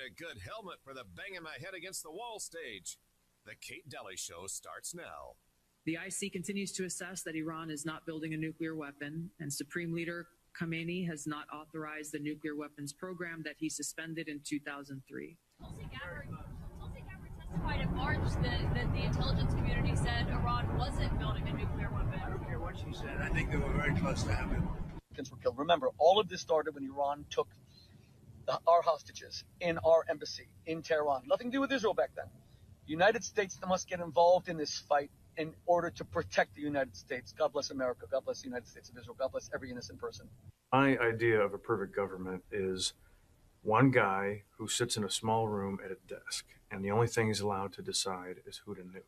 a good helmet for the banging my head against the wall stage. The Kate Dalley Show starts now. The IC continues to assess that Iran is not building a nuclear weapon, and Supreme Leader Khamenei has not authorized the nuclear weapons program that he suspended in 2003. Tulsi Gabbard testified in March that the intelligence community said Iran wasn't building a nuclear weapon. I don't care what she said. I think they were very close to having it. Were killed. Remember, all of this started when Iran took our hostages in our embassy in Tehran. Nothing to do with Israel back then. The United States must get involved in this fight in order to protect the United States. God bless America. God bless the United States of Israel. God bless every innocent person. My idea of a perfect government is one guy who sits in a small room at a desk, and the only thing he's allowed to decide is who to nuke.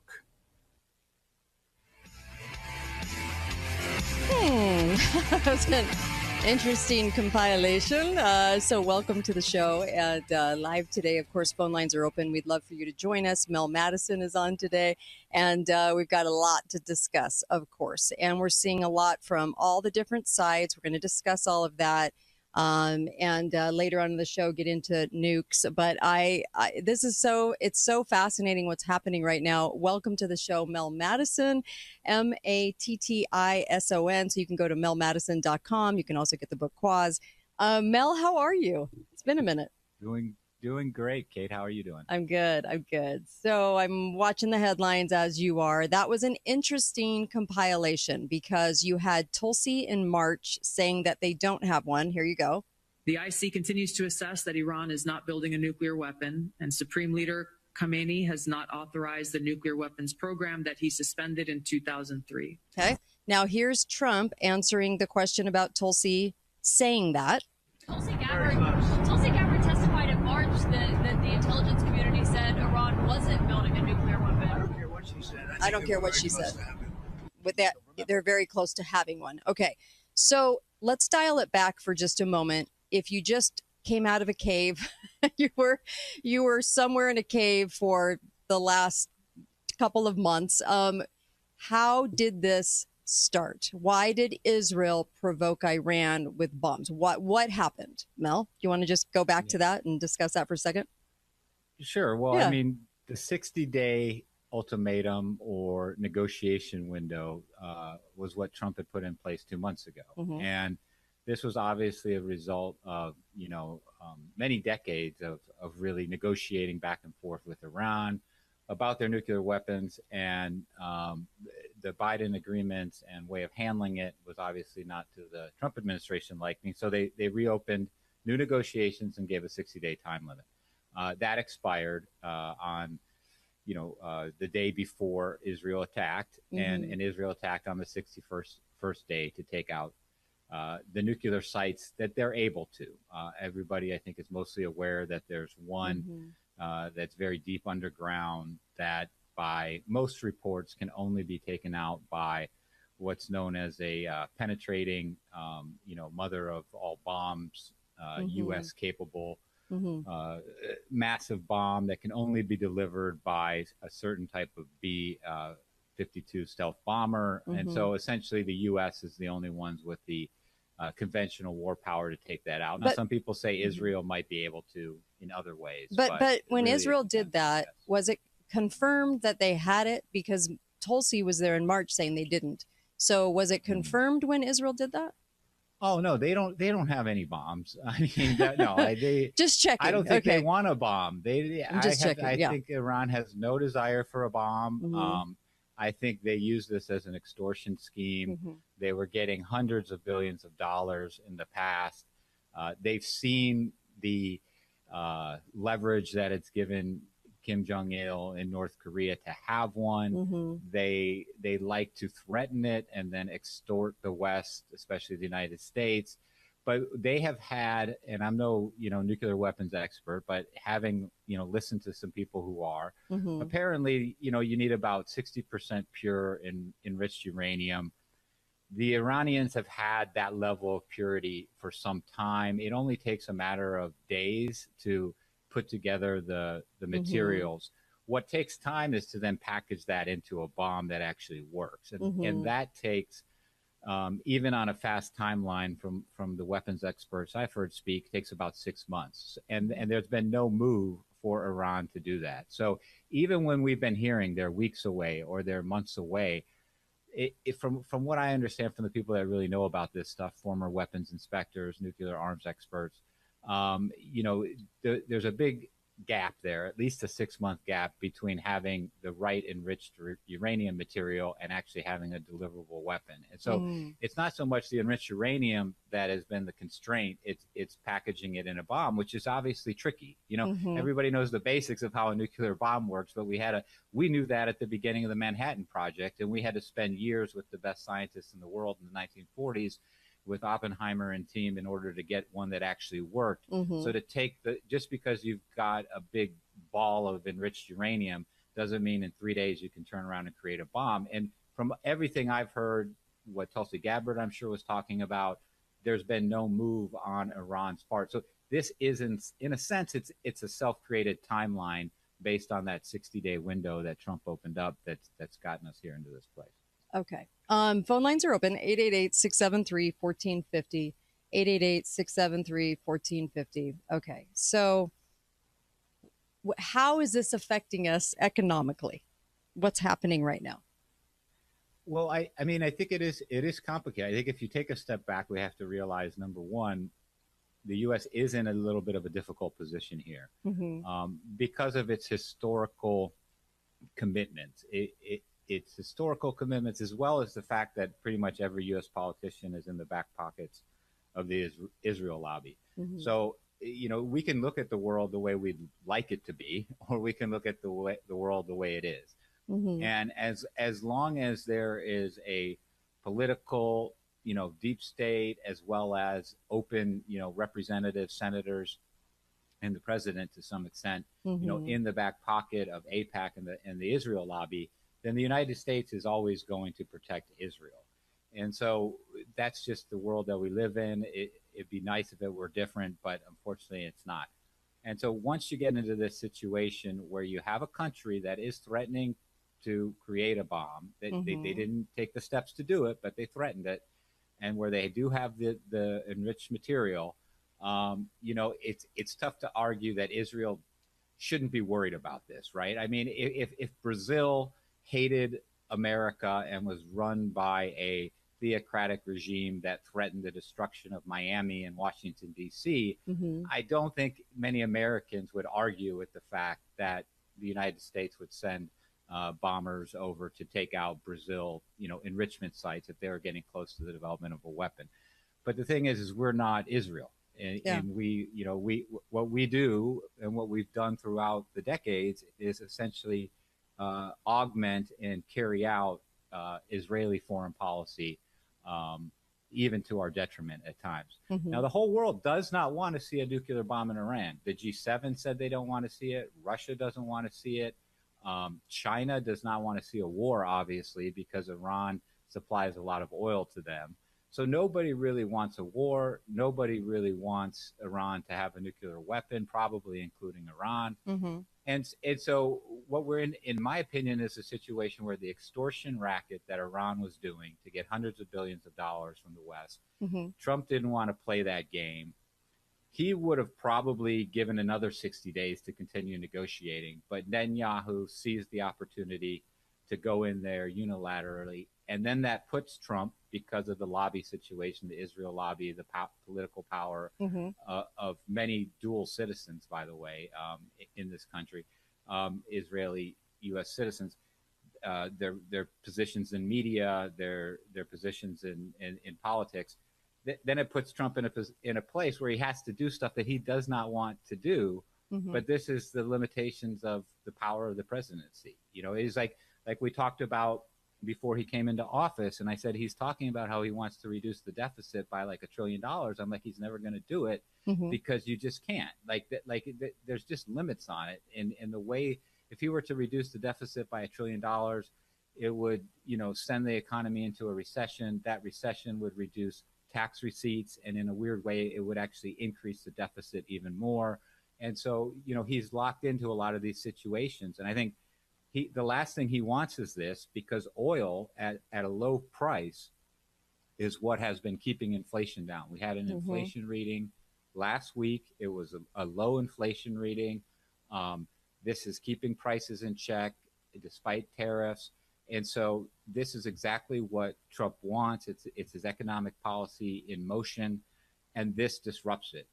That was an interesting compilation. So welcome to the show. And live today, of course, phone lines are open. We'd love for you to join us. Mel Mattison is on today. And we've got a lot to discuss, of course. And we're seeing a lot from all the different sides. We're going to discuss all of that. And later on in the show, get into nukes. But it's so fascinating what's happening right now. Welcome to the show, Mel Mattison, Mattison. So you can go to melmattison.com. You can also get the book Quaz. Mel, how are you? It's been a minute. Doing great, Kate. How are you doing? I'm good. So I'm watching the headlines as you are. That was an interesting compilation because you had Tulsi in March saying that they don't have one. Here you go. The IC continues to assess that Iran is not building a nuclear weapon, and Supreme Leader Khamenei has not authorized the nuclear weapons program that he suspended in 2003. Okay. Now here's Trump answering the question about Tulsi saying that. Tulsi Gabbard testified in March that the intelligence community said Iran wasn't building a nuclear weapon. I don't care what she said. I don't care what she said. With that, they're very close to having one. Okay, so let's dial it back for just a moment. If you just came out of a cave, you were somewhere in a cave for the last couple of months. How did this start? Why did Israel provoke Iran with bombs? What happened? Mel, do you want to just go back to that and discuss that for a second? Sure. Well, yeah. I mean, the 60-day ultimatum or negotiation window was what Trump had put in place 2 months ago. Mm-hmm. And this was obviously a result of, many decades of really negotiating back and forth with Iran about their nuclear weapons, and the Biden agreements and way of handling it was obviously not to the Trump administration liking. So they reopened new negotiations and gave a 60-day time limit. That expired on, the day before Israel attacked, mm-hmm. and Israel attacked on the 61st day to take out the nuclear sites that they're able to. Everybody, I think, is mostly aware that there's one mm-hmm. That's very deep underground that by most reports can only be taken out by what's known as a penetrating, mother of all bombs, mm-hmm. U.S. capable, mm-hmm. Massive bomb that can only be delivered by a certain type of B-52 stealth bomber. Mm-hmm. And so essentially the U.S. is the only ones with the conventional war power to take that out. Now, some people say Israel might be able to in other ways. But when really Israel did that, was it confirmed that they had it? Because Tulsi was there in March saying they didn't. So was it confirmed when Israel did that? Oh no, they don't have any bombs. I mean, they just checking. I don't think they want a bomb. I think Iran has no desire for a bomb. Mm-hmm. I think they used this as an extortion scheme. Mm-hmm. They were getting hundreds of billions of dollars in the past. They've seen the leverage that it's given Kim Jong-il in North Korea to have one. Mm-hmm. They like to threaten it and then extort the West, especially the United States. But they have had, and I'm no nuclear weapons expert, but having listened to some people who are, mm-hmm. apparently you need about 60% pure enriched uranium. The Iranians have had that level of purity for some time. It only takes a matter of days to put together the materials. Mm-hmm. What takes time is to then package that into a bomb that actually works. And, mm-hmm. and that takes even on a fast timeline from the weapons experts I've heard speak, takes about 6 months. And there's been no move for Iran to do that. So even when we've been hearing they're weeks away or they're months away, from what I understand from the people that really know about this stuff, former weapons inspectors, nuclear arms experts, there's a big gap there, at least a 6-month gap between having the right enriched uranium material and actually having a deliverable weapon. And so it's not so much the enriched uranium that has been the constraint, it's packaging it in a bomb, which is obviously tricky. Everybody knows the basics of how a nuclear bomb works, but we knew that at the beginning of the Manhattan Project, and we had to spend years with the best scientists in the world in the 1940s with Oppenheimer and team in order to get one that actually worked. So to take just because you've got a big ball of enriched uranium doesn't mean in 3 days you can turn around and create a bomb. And from everything I've heard, what Tulsi Gabbard I'm sure was talking about, there's been no move on Iran's part. So this isn't, in a sense, it's a self-created timeline based on that 60-day window that Trump opened up that's gotten us here into this place. Okay. Phone lines are open, 888-673-1450, 888-673-1450. Okay. So how is this affecting us economically? What's happening right now? Well, I mean, I think it is complicated. I think if you take a step back, we have to realize, number one, the U.S. is in a little bit of a difficult position here because of its historical commitments. Its historical commitments, as well as the fact that pretty much every U.S. politician is in the back pockets of the Israel lobby. So, we can look at the world the way we'd like it to be, or we can look at the world the way it is. And as long as there is a political, deep state, as well as open, representatives, senators, and the president to some extent, in the back pocket of AIPAC and the Israel lobby, then the United States is always going to protect Israel. And so that's just the world that we live in. It'd be nice if it were different, but unfortunately it's not. And so once you get into this situation where you have a country that is threatening to create a bomb, they didn't take the steps to do it, but they threatened it, and where they do have the enriched material, it's tough to argue that Israel shouldn't be worried about this, right? I mean, if Brazil hated America and was run by a theocratic regime that threatened the destruction of Miami and Washington, D.C., I don't think many Americans would argue with the fact that the United States would send bombers over to take out Brazil, enrichment sites if they were getting close to the development of a weapon. But the thing is we're not Israel. And we what we do and what we've done throughout the decades is essentially augment and carry out Israeli foreign policy, even to our detriment at times. Now, the whole world does not want to see a nuclear bomb in Iran. The G7 said they don't want to see it. Russia doesn't want to see it. China does not want to see a war, obviously, because Iran supplies a lot of oil to them. So nobody really wants a war. Nobody really wants Iran to have a nuclear weapon, probably including Iran. And so what we're in my opinion, is a situation where the extortion racket that Iran was doing to get hundreds of billions of dollars from the West, Trump didn't want to play that game. He would have probably given another 60 days to continue negotiating, but Netanyahu seized the opportunity to go in there unilaterally. And then that puts Trump, because of the lobby situation, the Israel lobby, the political power of many dual citizens, by the way, in this country, Israeli U.S. citizens, their positions in media, their positions in politics. Then it puts Trump in a place where he has to do stuff that he does not want to do. But this is the limitations of the power of the presidency. It's like we talked about before he came into office, and I said he's talking about how he wants to reduce the deficit by like $1 trillion. I'm like, he's never going to do it because you just can't. There's just limits on it. And the way, if he were to reduce the deficit by $1 trillion, it would, send the economy into a recession. That recession would reduce tax receipts, and in a weird way, it would actually increase the deficit even more. And so, he's locked into a lot of these situations. And I think the last thing he wants is this, because oil at a low price is what has been keeping inflation down. We had an inflation reading last week. It was a low inflation reading. This is keeping prices in check despite tariffs. And so this is exactly what Trump wants. It's his economic policy in motion, and this disrupts it.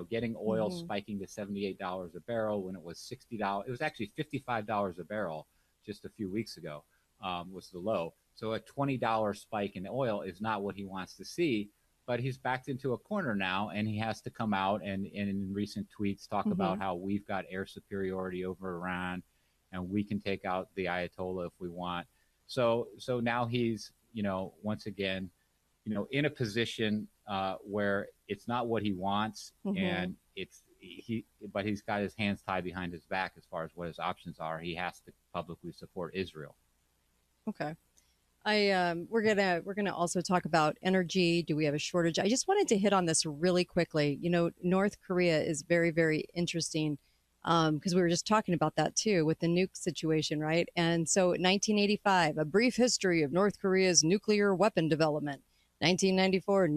Getting oil spiking to $78 a barrel when it was $60. It was actually $55 a barrel just a few weeks ago, was the low. So a $20 spike in oil is not what he wants to see, but he's backed into a corner now, and he has to come out and in recent tweets talk about how we've got air superiority over Iran and we can take out the Ayatollah if we want. So now he's, once again, in a position where it's not what he wants, and but he's got his hands tied behind his back as far as what his options are. He has to publicly support Israel. Okay. We're gonna also talk about energy. Do we have a shortage? I just wanted to hit on this really quickly. North Korea is very, very interesting because we were just talking about that too with the nuke situation, right? And so 1985, a brief history of North Korea's nuclear weapon development. 1994,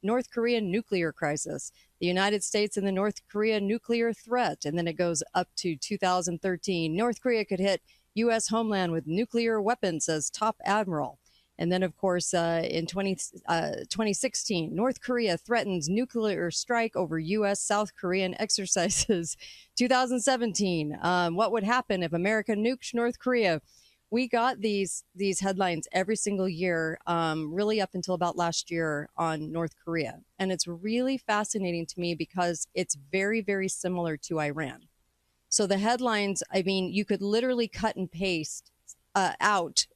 North Korean nuclear crisis. The United States and the North Korea nuclear threat. And then it goes up to 2013. North Korea could hit U.S. homeland with nuclear weapons, says top admiral. And then, of course, in 2016, North Korea threatens nuclear strike over U.S. South Korean exercises. 2017, what would happen if America nuked North Korea? We got these headlines every single year, really up until about last year on North Korea. And it's really fascinating to me because it's very, very similar to Iran. So the headlines, I mean, you could literally cut and paste out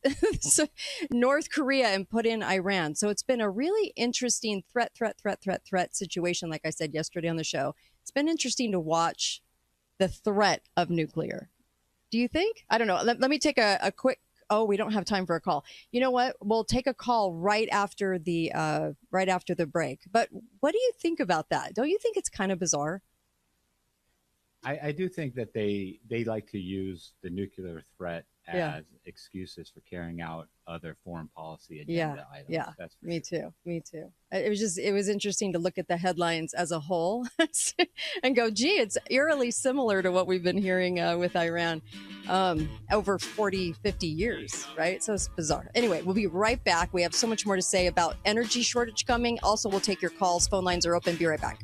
North Korea and put in Iran. So it's been a really interesting threat situation. Like I said yesterday on the show, it's been interesting to watch the threat of nuclear. Do you think? I don't know. Let me take a quick. Oh, we don't have time for a call. You know what? We'll take a call right after the break. But what do you think about that? Don't you think it's kind of bizarre? I do think that they like to use the nuclear threat as excuses for carrying out other foreign policy agenda items. Yeah, that's me sure. too. It was interesting to look at the headlines as a whole and go, gee, it's eerily similar to what we've been hearing with Iran over 40, 50 years, right? So it's bizarre. Anyway, we'll be right back. We have so much more to say about energy shortage coming. Also, we'll take your calls. Phone lines are open. Be right back.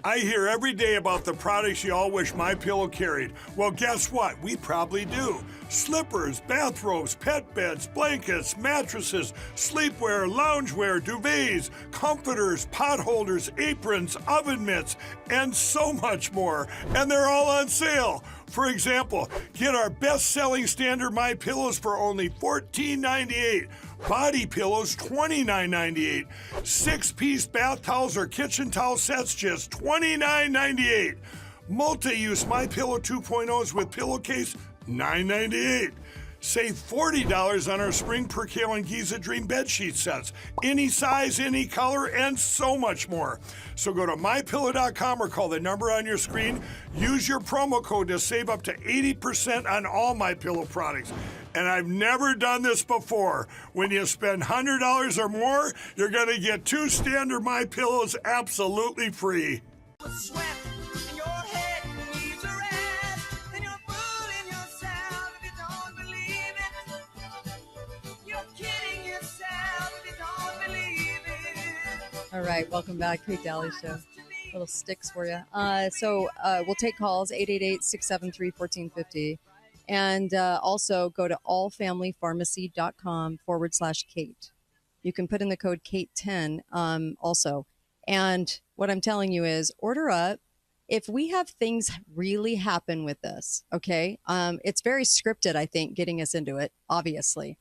I hear every day about the products you all wish MyPillow carried. Well, guess what? We probably do. Slippers, bathrobes, pet beds, blankets, mattresses, sleepwear, loungewear, duvets, comforters, pot holders, aprons, oven mitts, and so much more. And they're all on sale. For example, get our best-selling standard MyPillows for only $14.98. Body pillows, $29.98. 6-piece bath towels or kitchen towel sets, just $29.98. Multi-use MyPillow 2.0s with pillowcase, $9.98. Save $40 on our Spring Percale and Giza Dream bedsheet sets. Any size, any color, and so much more. So go to MyPillow.com or call the number on your screen. Use your promo code to save up to 80% on all MyPillow products. And I've never done this before. When you spend $100 or more, you're going to get 2 standard MyPillows absolutely free. All right, welcome back. Kate Dalley Show. Little sticks for you. So we'll take calls, 888-673-1450. And also go to allfamilypharmacy.com/Kate. You can put in the code Kate10 also. And what I'm telling you is order up. If we have things really happen with this, okay, it's very scripted, I think, getting us into it, obviously.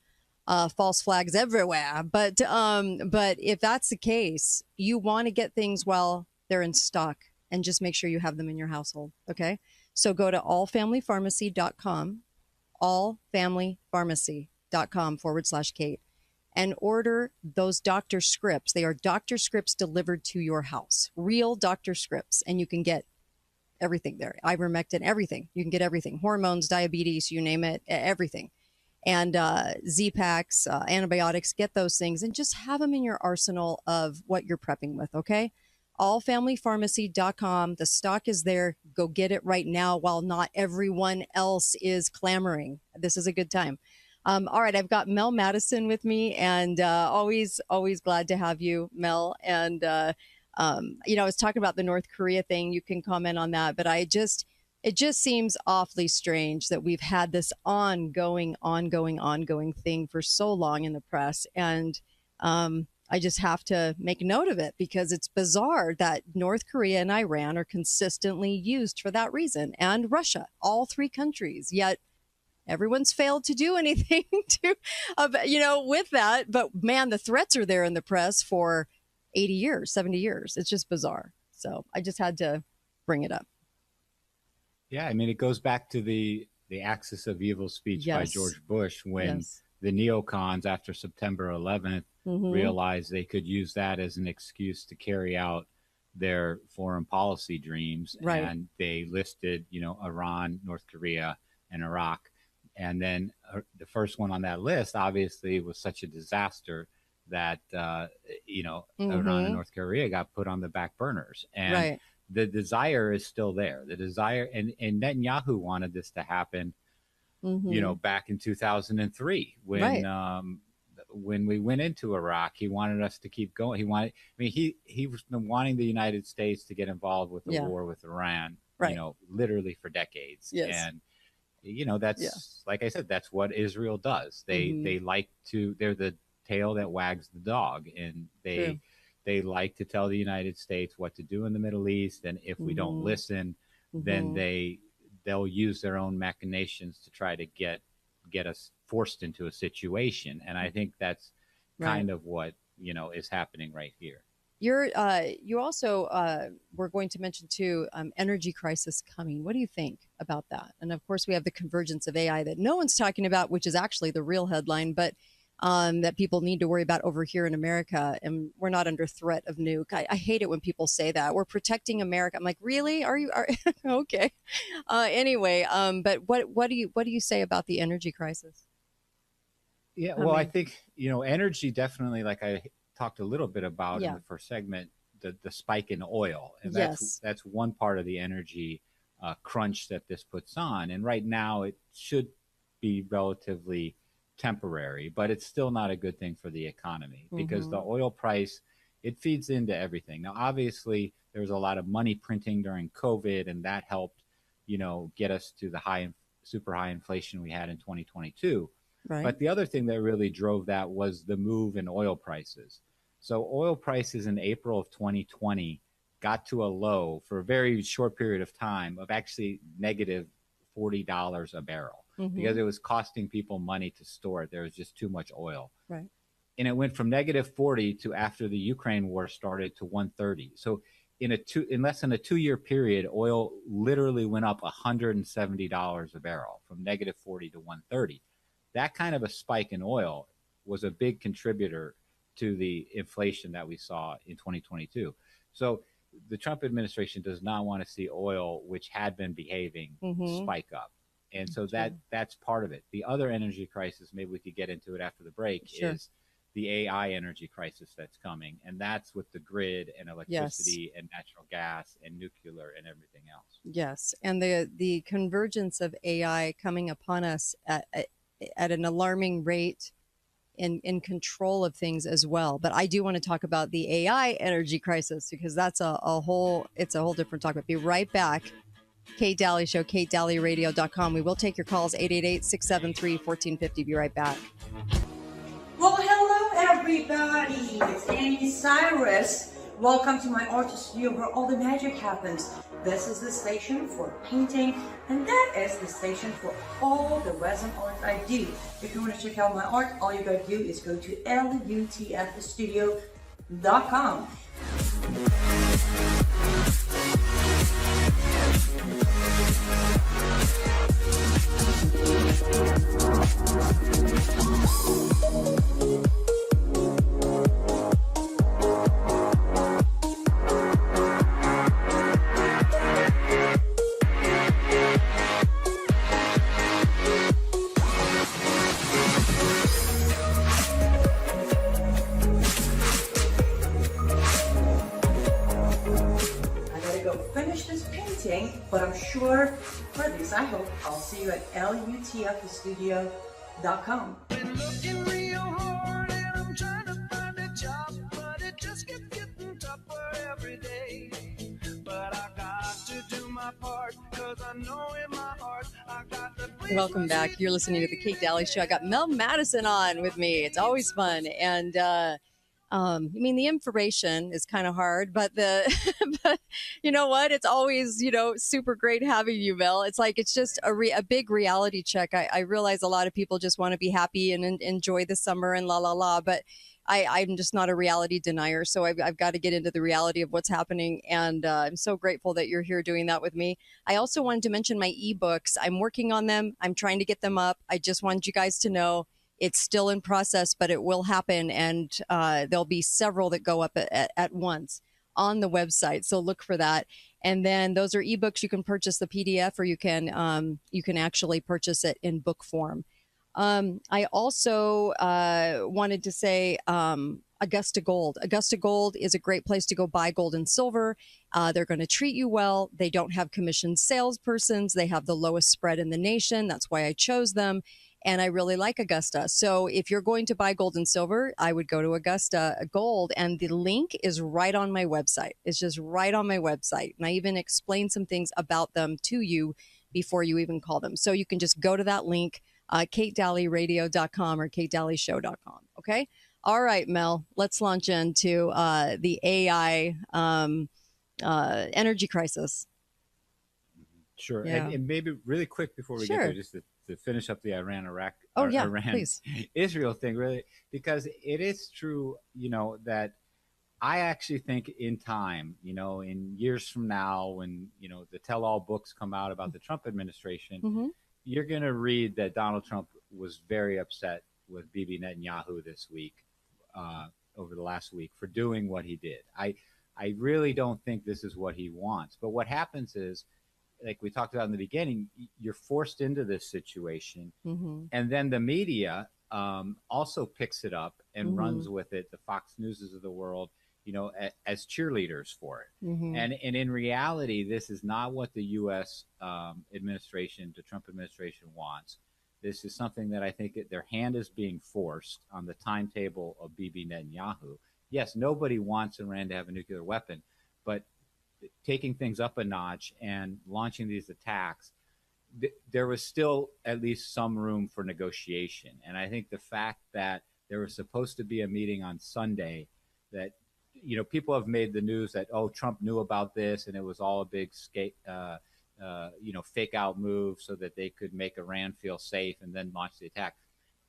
False flags everywhere. But if that's the case, you want to get things while they're in stock and just make sure you have them in your household. Okay. So go to allfamilypharmacy.com, allfamilypharmacy.com/Kate, and order those doctor scripts. They are doctor scripts delivered to your house, real doctor scripts. And you can get everything there. Ivermectin, everything. You can get everything. Hormones, diabetes, you name it, everything. and Z-Packs, antibiotics, get those things and just have them in your arsenal of what you're prepping with, okay? allfamilypharmacy.com. The stock is there. Go get it right now while not everyone else is clamoring. This is a good time. All right, I've got Mel Mattison with me, and always glad to have you, Mel. And, I was talking about the North Korea thing. You can comment on that, but it just seems awfully strange that we've had this ongoing thing for so long in the press. And I just have to make note of it because it's bizarre that North Korea and Iran are consistently used for that reason, and Russia, all three countries. Yet everyone's failed to do anything with that. But man, the threats are there in the press for 80 years, 70 years. It's just bizarre. So I just had to bring it up. Yeah, I mean, it goes back to the axis of evil speech by George Bush when the neocons after September 11th realized they could use that as an excuse to carry out their foreign policy dreams. Right. And they listed, Iran, North Korea, and Iraq. And then the first one on that list, obviously, was such a disaster that, Iran and North Korea got put on the back burners. And the desire is still there. The desire, and Netanyahu wanted this to happen, back in 2003 when we went into Iraq. He wanted us to keep going. He's been wanting the United States to get involved with the war with Iran, literally for decades. Yes. And that's like I said, that's what Israel does. They like to. They're the tail that wags the dog, and they like to tell the United States what to do in the Middle East. And if we don't listen, then they'll use their own machinations to try to get us forced into a situation. And I think that's kind of what, is happening right here. You also were going to mention too, energy crisis coming. What do you think about that? And of course we have the convergence of AI that no one's talking about, which is actually the real headline, but that people need to worry about over here in America. And we're not under threat of nuke. I hate it when people say that we're protecting America. I'm like, really? Are okay. Anyway, but what do you say about the energy crisis? Yeah, well, I think, energy definitely, like I talked a little bit about in the first segment, the spike in oil. And that's one part of the energy crunch that this puts on. And right now it should be relatively temporary, but it's still not a good thing for the economy because the oil price, it feeds into everything. Now, obviously, there was a lot of money printing during COVID, and that helped, get us to the super high inflation we had in 2022. Right. But the other thing that really drove that was the move in oil prices. So oil prices in April of 2020 got to a low for a very short period of time of actually negative $40 a barrel. Because it was costing people money to store it. There was just too much oil. Right. And it went from negative 40 to, after the Ukraine war started, to 130. So in less than a 2-year period, oil literally went up $170 a barrel from negative 40 to 130. That kind of a spike in oil was a big contributor to the inflation that we saw in 2022. So the Trump administration does not want to see oil, which had been behaving, spike up. And so that's part of it. The other energy crisis, maybe we could get into it after the break, is the AI energy crisis that's coming. And that's with the grid and electricity and natural gas and nuclear and everything else. Yes. And the convergence of AI coming upon us at an alarming rate, in control of things as well. But I do want to talk about the AI energy crisis because that's a whole different talk. But be right back. Kate Dalley Show, KateDalleyRadio.com. We will take your calls, 888-673-1450. Be right back. Well, hello, everybody. It's Annie Cyrus. Welcome to my art studio where all the magic happens. This is the station for painting, and that is the station for all the resin art I do. If you want to check out my art, all you gotta do is go to lutfstudio.com. sure for this, I hope I'll see you at lutfstudio.com. Been looking real hard and I'm trying to find a job, but it just keeps getting tougher every day. But I got to do my part, because I know in my heart I got the... Welcome back. You're listening to the Kate Dalley Show. I got Mel Mattison on with me. It's always fun. And I mean, the information is kind of hard, but but you know what? It's always, super great having you, Mel. It's like, it's just a big reality check. I realize a lot of people just want to be happy and enjoy the summer and la, la, la, but I'm just not a reality denier. So I've got to get into the reality of what's happening. And I'm so grateful that you're here doing that with me. I also wanted to mention my eBooks. I'm working on them. I'm trying to get them up. I just wanted you guys to know it's still in process, but it will happen. And there'll be several that go up at once on the website. So look for that. And then those are eBooks. You can purchase the PDF, or you can actually purchase it in book form. I also wanted to say Augusta Gold. Augusta Gold is a great place to go buy gold and silver. They're going to treat you well. They don't have commissioned salespersons. They have the lowest spread in the nation. That's why I chose them. And I really like Augusta. So if you're going to buy gold and silver, I would go to Augusta Gold. And the link is right on my website. It's just right on my website. And I even explain some things about them to you before you even call them. So you can just go to that link, katedalleyradio.com or katedalleyshow.com. Okay? All right, Mel, let's launch into the AI energy crisis. Sure. Yeah. And maybe really quick before we get there, just to finish up the Iran-Iraq, Israel thing, really, because it is true, that I actually think in time, in years from now, when, the tell-all books come out about the Trump administration, you're going to read that Donald Trump was very upset with Bibi Netanyahu this week, over the last week, for doing what he did. I really don't think this is what he wants. But what happens is, like we talked about in the beginning, you're forced into this situation. And then the media also picks it up and runs with it, the Fox Newses of the world, as cheerleaders for it. And in reality, this is not what the U.S. administration, the Trump administration wants. This is something that I think their hand is being forced on the timetable of Bibi Netanyahu. Yes, nobody wants Iran to have a nuclear weapon, but taking things up a notch and launching these attacks, there was still at least some room for negotiation. And I think the fact that there was supposed to be a meeting on Sunday, that, people have made the news that, Trump knew about this and it was all a big fake out move so that they could make Iran feel safe and then launch the attack.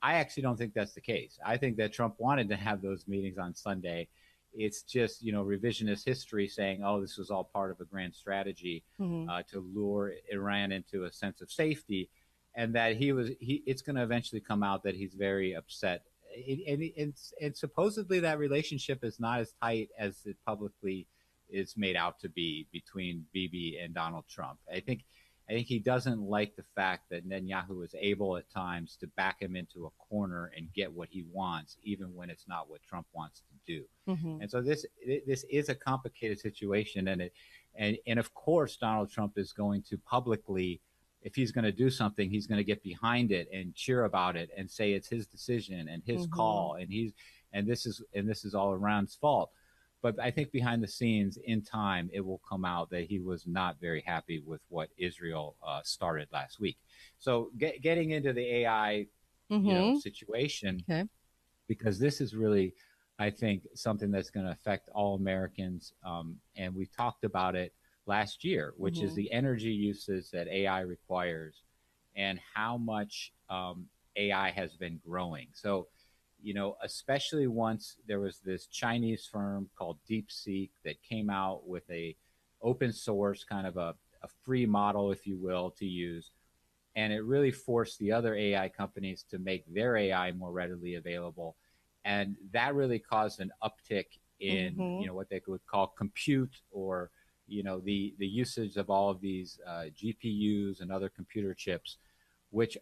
I actually don't think that's the case. I think that Trump wanted to have those meetings on Sunday. It's just, revisionist history saying, this was all part of a grand strategy to lure Iran into a sense of safety, and that it's going to eventually come out that he's very upset. And supposedly that relationship is not as tight as it publicly is made out to be between Bibi and Donald Trump. I think he doesn't like the fact that Netanyahu is able at times to back him into a corner and get what he wants, even when it's not what Trump wants to do. And so this is a complicated situation. And of course, Donald Trump is going to publicly, if he's going to do something, he's going to get behind it and cheer about it and say it's his decision and his call. And this is all Iran's fault. But I think behind the scenes, in time, it will come out that he was not very happy with what Israel started last week. So getting into the AI situation, because this is really, I think, something that's going to affect all Americans. And we talked about it last year, which is the energy usage that AI requires and how much AI has been growing. So, especially once there was this Chinese firm called DeepSeek that came out with a open source kind of a free model, if you will, to use. And it really forced the other AI companies to make their AI more readily available. And that really caused an uptick in, what they would call compute, or, the usage of all of these GPUs and other computer chips, which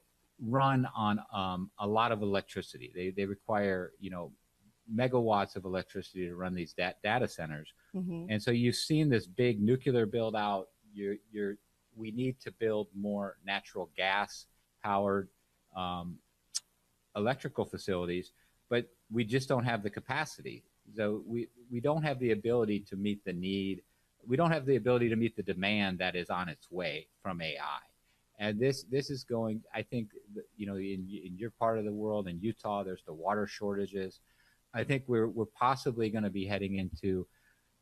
run on a lot of electricity. They require, megawatts of electricity to run these data centers. And so you've seen this big nuclear build out. You're we need to build more natural gas powered electrical facilities, but we just don't have the capacity. So we don't have the ability to meet the need. We don't have the ability to meet the demand that is on its way from AI. And this is going, I think, in your part of the world, in Utah, there's the water shortages. I think we're possibly going to be heading into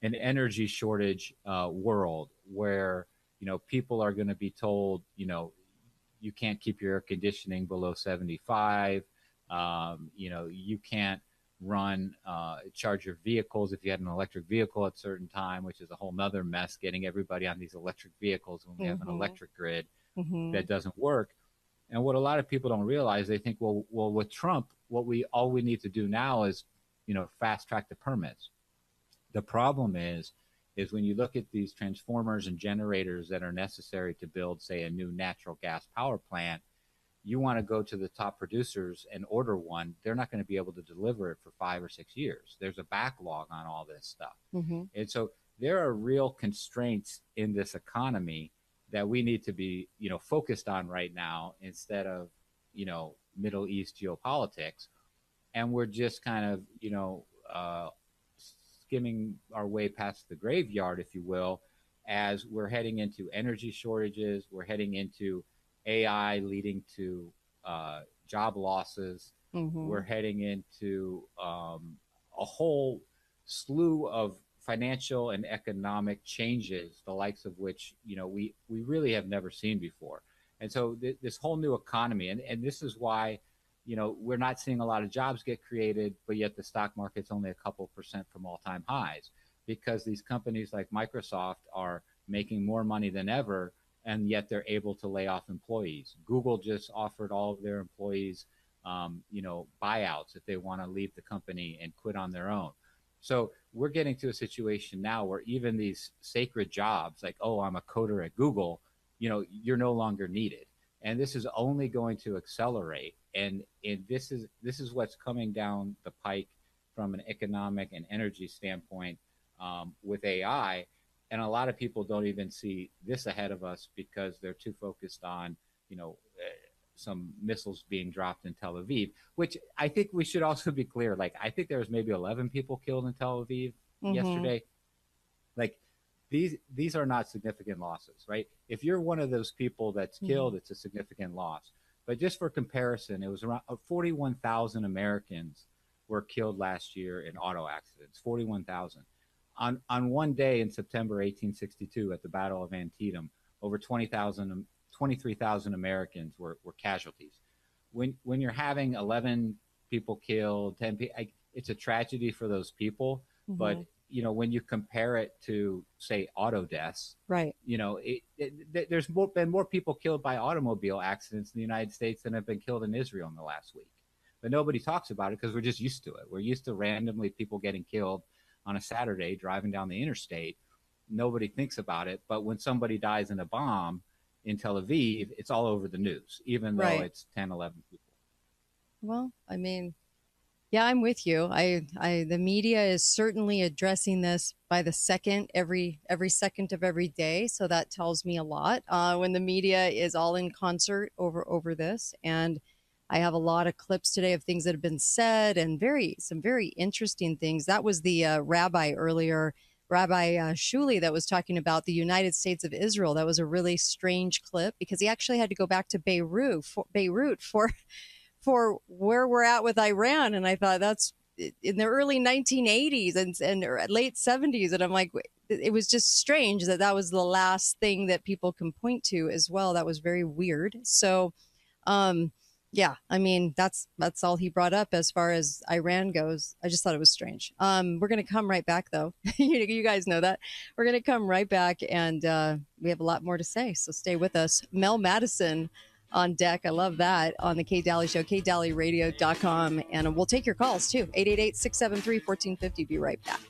an energy shortage world where, people are going to be told, you can't keep your air conditioning below 75. You can't charge your vehicles if you had an electric vehicle at a certain time, which is a whole nother mess, getting everybody on these electric vehicles when we have an electric grid that doesn't work. And what a lot of people don't realize, they think, well, with Trump, all we need to do now is, fast track the permits. The problem is when you look at these transformers and generators that are necessary to build, say, a new natural gas power plant, you want to go to the top producers and order one. They're not going to be able to deliver it for 5 or 6 years. There's a backlog on all this stuff. And so there are real constraints in this economy that we need to be, focused on right now instead of, Middle East geopolitics. And we're just kind of, skimming our way past the graveyard, if you will, as we're heading into energy shortages. We're heading into AI leading to job losses. We're heading into a whole slew of financial and economic changes, the likes of which, we really have never seen before. And so this whole new economy, and this is why, we're not seeing a lot of jobs get created, but yet the stock market's only a couple % from all-time highs, because these companies like Microsoft are making more money than ever, and yet they're able to lay off employees. Google just offered all of their employees, buyouts if they want to leave the company and quit on their own. So we're getting to a situation now where even these sacred jobs, like, oh, I'm a coder at Google, you're no longer needed. And this is only going to accelerate. And this is what's coming down the pike from an economic and energy standpoint with AI. And a lot of people don't even see this ahead of us because they're too focused on, some missiles being dropped in Tel Aviv, which I think we should also be clear. Like, I think there was maybe 11 people killed in Tel Aviv yesterday. Like, these are not significant losses, right? If you're one of those people that's killed, it's a significant loss. But just for comparison, it was around 41,000 Americans were killed last year in auto accidents, 41,000. On one day in September 1862 at the Battle of Antietam, over 23,000 Americans were casualties. When you're having 11 people killed, 10 people, it's a tragedy for those people. But when you compare it to, say, auto deaths, right? There's been more people killed by automobile accidents in the United States than have been killed in Israel in the last week. But nobody talks about it because we're just used to it. We're used to randomly people getting killed on a Saturday driving down the interstate. Nobody thinks about it. But when somebody dies in a bomb in Tel Aviv, it's all over the news, even though it's 10, 11 people. Well, I mean, yeah, I'm with you. The media is certainly addressing this by the second, every second of every day. So that tells me a lot when the media is all in concert over this. And I have a lot of clips today of things that have been said and some very interesting things. That was the rabbi earlier, Rabbi Shuli, that was talking about the United States of Israel. That was a really strange clip because he actually had to go back to Beirut for where we're at with Iran. And I thought that's in the early 1980s and late 70s. And I'm like, it was just strange that was the last thing that people can point to as well. That was very weird. So, yeah, I mean, that's all he brought up as far as Iran goes. I just thought it was strange. We're going to come right back, though. You guys know that. We're going to come right back, and we have a lot more to say, so stay with us. Mel Mattison on deck. I love that on the Kate Dalley Show, katedalleyradio.com. And we'll take your calls, too. 888-673-1450. Be right back.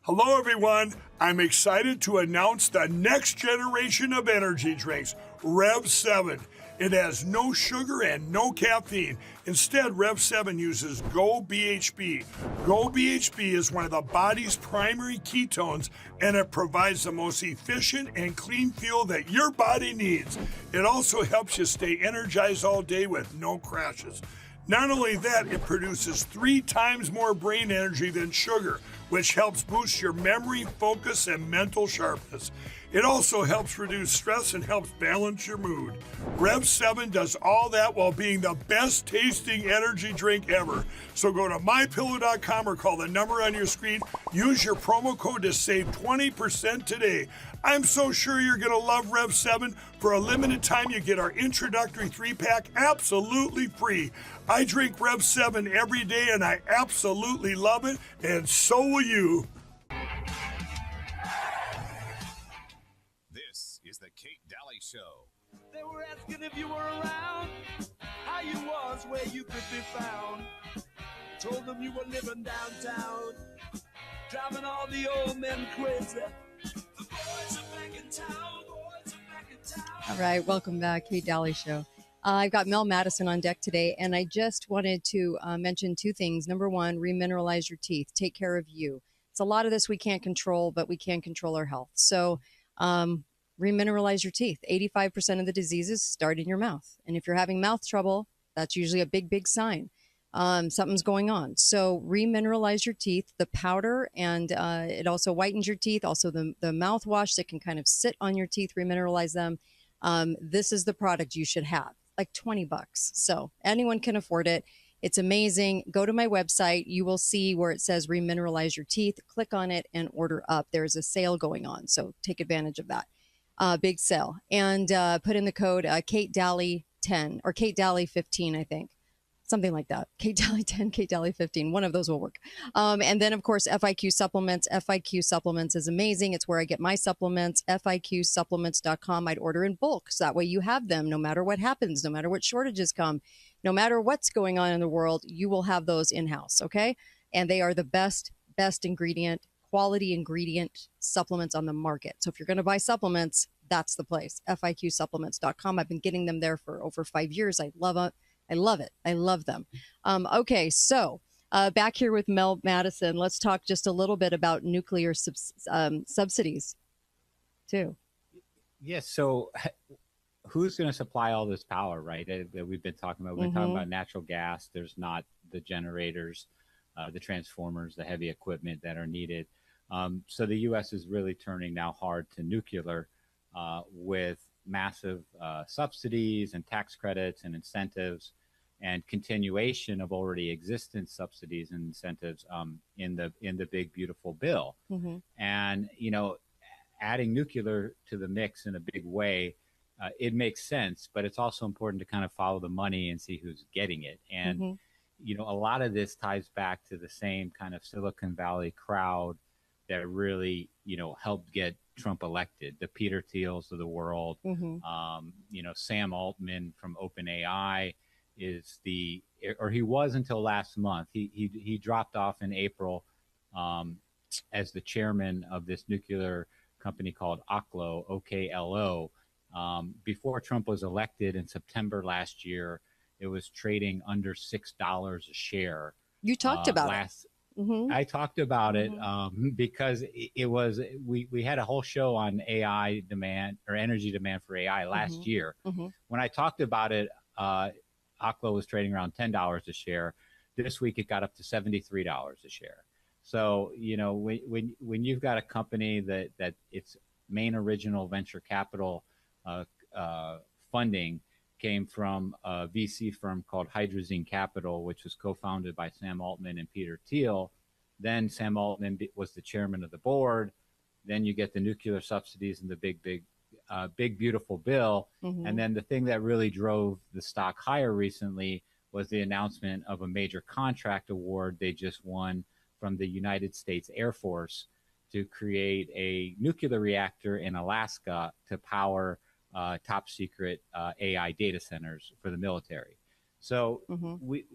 Hello, everyone. I'm excited to announce the next generation of energy drinks, Rev 7. It has no sugar and no caffeine. Instead, Rev 7 uses Go BHB. Go BHB is one of the body's primary ketones, and it provides the most efficient and clean fuel that your body needs. It also helps you stay energized all day with no crashes. Not only that, it produces 3 times more brain energy than sugar, which helps boost your memory, focus, and mental sharpness. It also helps reduce stress and helps balance your mood. Rev 7 does all that while being the best tasting energy drink ever. So go to mypillow.com or call the number on your screen. Use your promo code to save 20% today. I'm so sure you're going to love Rev 7. For a limited time, you get our introductory 3-pack absolutely free. I drink Rev 7 every day and I absolutely love it, and so will you. This is the Kate Dalley Show. They were asking if you were around, how you was, where you could be found. Told them you were living downtown, driving all the old men crazy. The boys are back in town, boys are back in town. All right, welcome back, Kate Dalley Show. I've got Mel Mattison on deck today, and I just wanted to mention 2 things. Number 1, remineralize your teeth. Take care of you. It's a lot of this we can't control, but we can control our health. So remineralize your teeth. 85% of the diseases start in your mouth. And if you're having mouth trouble, that's usually a big, big sign. Something's going on. So remineralize your teeth, the powder, and it also whitens your teeth. Also the mouthwash that can kind of sit on your teeth, remineralize them. This is the product you should have, like $20. So anyone can afford it. It's amazing. Go to my website. You will see where it says remineralize your teeth. Click on it and order up. There's a sale going on. So take advantage of that. Big sale. And put in the code Kate Dalley 10 or Kate Dalley 15, I think. Something like that. Kate Dalley 10, Kate Dalley 15. One of those will work. And then, of course, FIQ Supplements. FIQ Supplements is amazing. It's where I get my supplements. FIQsupplements.com. I'd order in bulk. So that way you have them no matter what happens, no matter what shortages come, no matter what's going on in the world, you will have those in-house, okay? And they are the best ingredient, quality ingredient supplements on the market. So if you're going to buy supplements, that's the place. FIQsupplements.com. I've been getting them there for over 5 years. I love it. I love it. I love them. Okay, so back here with Mel Mattison, let's talk just a little bit about nuclear subsidies, too. Yes. So who's going to supply all this power, right? That we've been talking about. We've been talking about natural gas. There's not the generators, the transformers, the heavy equipment that are needed. So the U.S. is really turning now hard to nuclear with massive subsidies and tax credits and incentives and continuation of already existent subsidies and incentives in the big beautiful bill. And adding nuclear to the mix in a big way, it makes sense, but it's also important to kind of follow the money and see who's getting it. And a lot of this ties back to the same kind of Silicon Valley crowd that really helped get Trump elected, the Peter Thiels of the world. Sam Altman from OpenAI is he was until last month. He dropped off in April as the chairman of this nuclear company called Oklo, OKLO. Before Trump was elected in September last year, it was trading under $6 a share. You talked about it. I talked about it because it was we had a whole show on AI demand or energy demand for AI last year. When I talked about it, Oklo was trading around $10 a share. This week it got up to $73 a share. So when you've got a company that its main original venture capital funding came from a VC firm called Hydrazine Capital, which was co-founded by Sam Altman and Peter Thiel. Then Sam Altman was the chairman of the board. Then you get the nuclear subsidies and the big beautiful bill. And then the thing that really drove the stock higher recently was the announcement of a major contract award they just won from the United States Air Force to create a nuclear reactor in Alaska to power top secret AI data centers for the military. So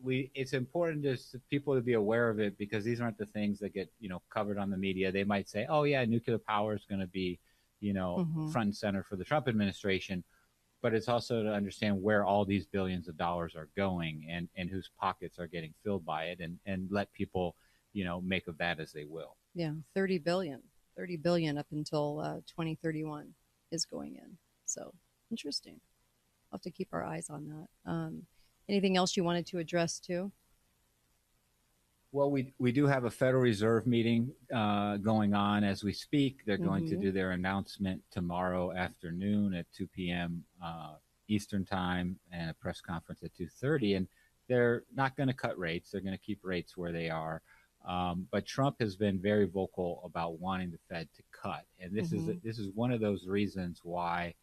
it's important to people to be aware of it, because these aren't the things that get covered on the media. They might say, oh yeah, nuclear power is going to be front and center for the Trump administration, but it's also to understand where all these billions of dollars are going and whose pockets are getting filled by it, and let people, make of that as they will. Yeah, 30 billion up until 2031 is going in. So interesting. We'll have to keep our eyes on that. Anything else you wanted to address too? Well, we do have a Federal Reserve meeting going on as we speak. They're going to do their announcement tomorrow afternoon at 2 p.m. Eastern time, and a press conference at 2:30. And they're not going to cut rates. They're going to keep rates where they are. But Trump has been very vocal about wanting the Fed to cut. And this is one of those reasons why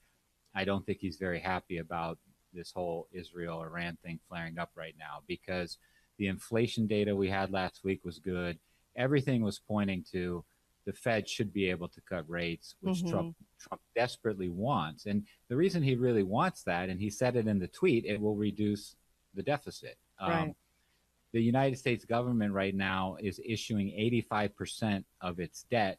I don't think he's very happy about this whole Israel-Iran thing flaring up right now, because the inflation data we had last week was good. Everything was pointing to the Fed should be able to cut rates, which Trump desperately wants. And the reason he really wants that, and he said it in the tweet, it will reduce the deficit. Right. The United States government right now is issuing 85% of its debt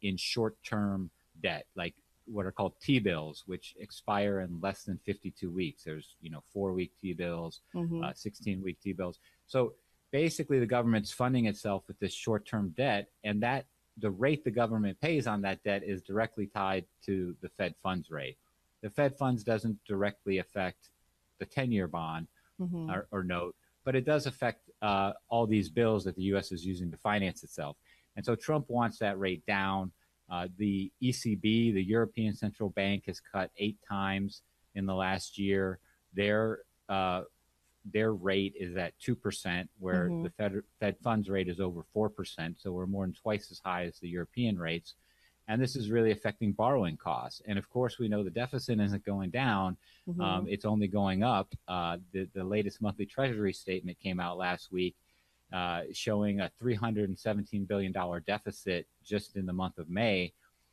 in short-term debt, like what are called T-bills, which expire in less than 52 weeks. There's, 4-week T-bills, 16-week T-bills. So basically the government's funding itself with this short-term debt, and that the rate the government pays on that debt is directly tied to the Fed funds rate. The Fed funds doesn't directly affect the 10-year bond or note, but it does affect all these bills that the U.S. is using to finance itself. And so Trump wants that rate down. The ECB, the European Central Bank, has cut 8 times in the last year. Their rate is at 2%, where the Fed funds rate is over 4%. So we're more than twice as high as the European rates. And this is really affecting borrowing costs. And of course, we know the deficit isn't going down. It's only going up. The latest monthly Treasury statement came out last week, showing a $317 billion deficit just in the month of May.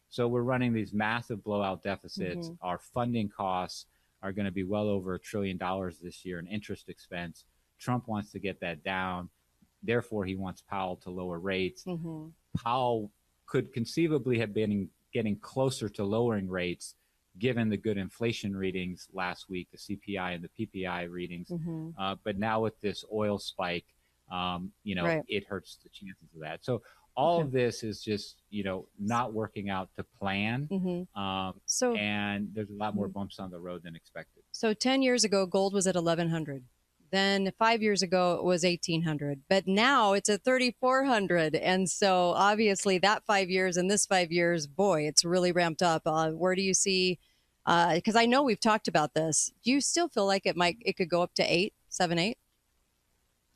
So we're running these massive blowout deficits. Our funding costs are going to be well over $1 trillion this year in interest expense. Trump wants to get that down. Therefore, he wants Powell to lower rates. Powell could conceivably have been getting closer to lowering rates given the good inflation readings last week, the CPI and the PPI readings. But now with this oil spike, it hurts the chances of that. So all of this is just, not working out to plan. And there's a lot more bumps on the road than expected. So 10 years ago, gold was at 1,100. Then 5 years ago, it was 1,800. But now it's at 3,400. And so obviously that 5 years and this 5 years, boy, it's really ramped up. Where do you see, because I know we've talked about this. Do you still feel like it could go up to 8, 7, 8?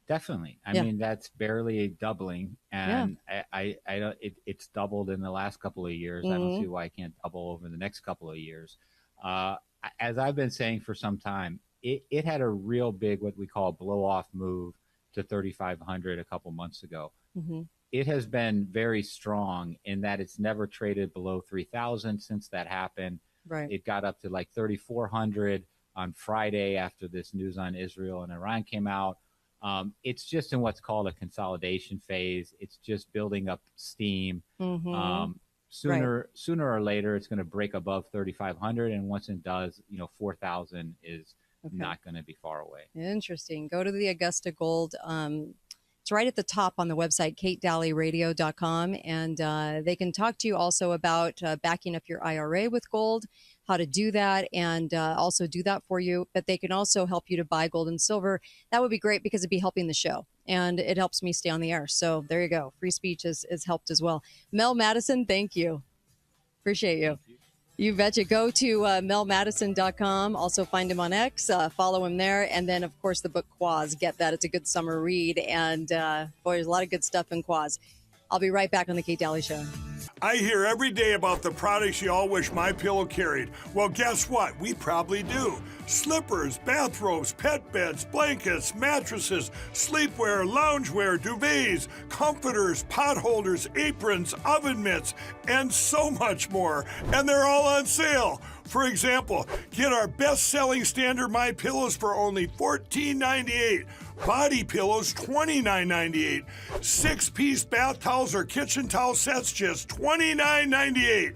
Definitely. I mean, that's barely a doubling. And I don't, it's doubled in the last couple of years. I don't see why it can't double over the next couple of years. As I've been saying for some time, it had a real big, what we call blow off move to 3,500 a couple months ago. It has been very strong in that it's never traded below 3,000 since that happened. It got up to like 3,400 on Friday after this news on Israel and Iran came out. It's just in what's called a consolidation phase. It's just building up steam. Sooner or later, it's going to break above 3,500. And once it does, 4,000 is not going to be far away. Interesting. Go to the Augusta Gold. It's right at the top on the website, katedalleyradio.com. And they can talk to you also about backing up your IRA with gold, how to do that, and also do that for you. But they can also help you to buy gold and silver. That would be great because it'd be helping the show. And it helps me stay on the air. So there you go. Free speech has helped as well. Mel Mattison, thank you. Appreciate you. You betcha. Go to melmattison.com. Also find him on X. Follow him there. And then, of course, the book Quaz. Get that. It's a good summer read. And, boy, there's a lot of good stuff in Quaz. I'll be right back on the Kate Dalley Show. I hear every day about the products you all wish My Pillow carried. Well, guess what? We probably do. Slippers, bathrobes, pet beds, blankets, mattresses, sleepwear, loungewear, duvets, comforters, pot holders, aprons, oven mitts, and so much more. And they're all on sale. For example, get our best-selling standard My Pillows for only $14.98. Body pillows, $29.98. 6-piece bath towels or kitchen towel sets, just $29.98.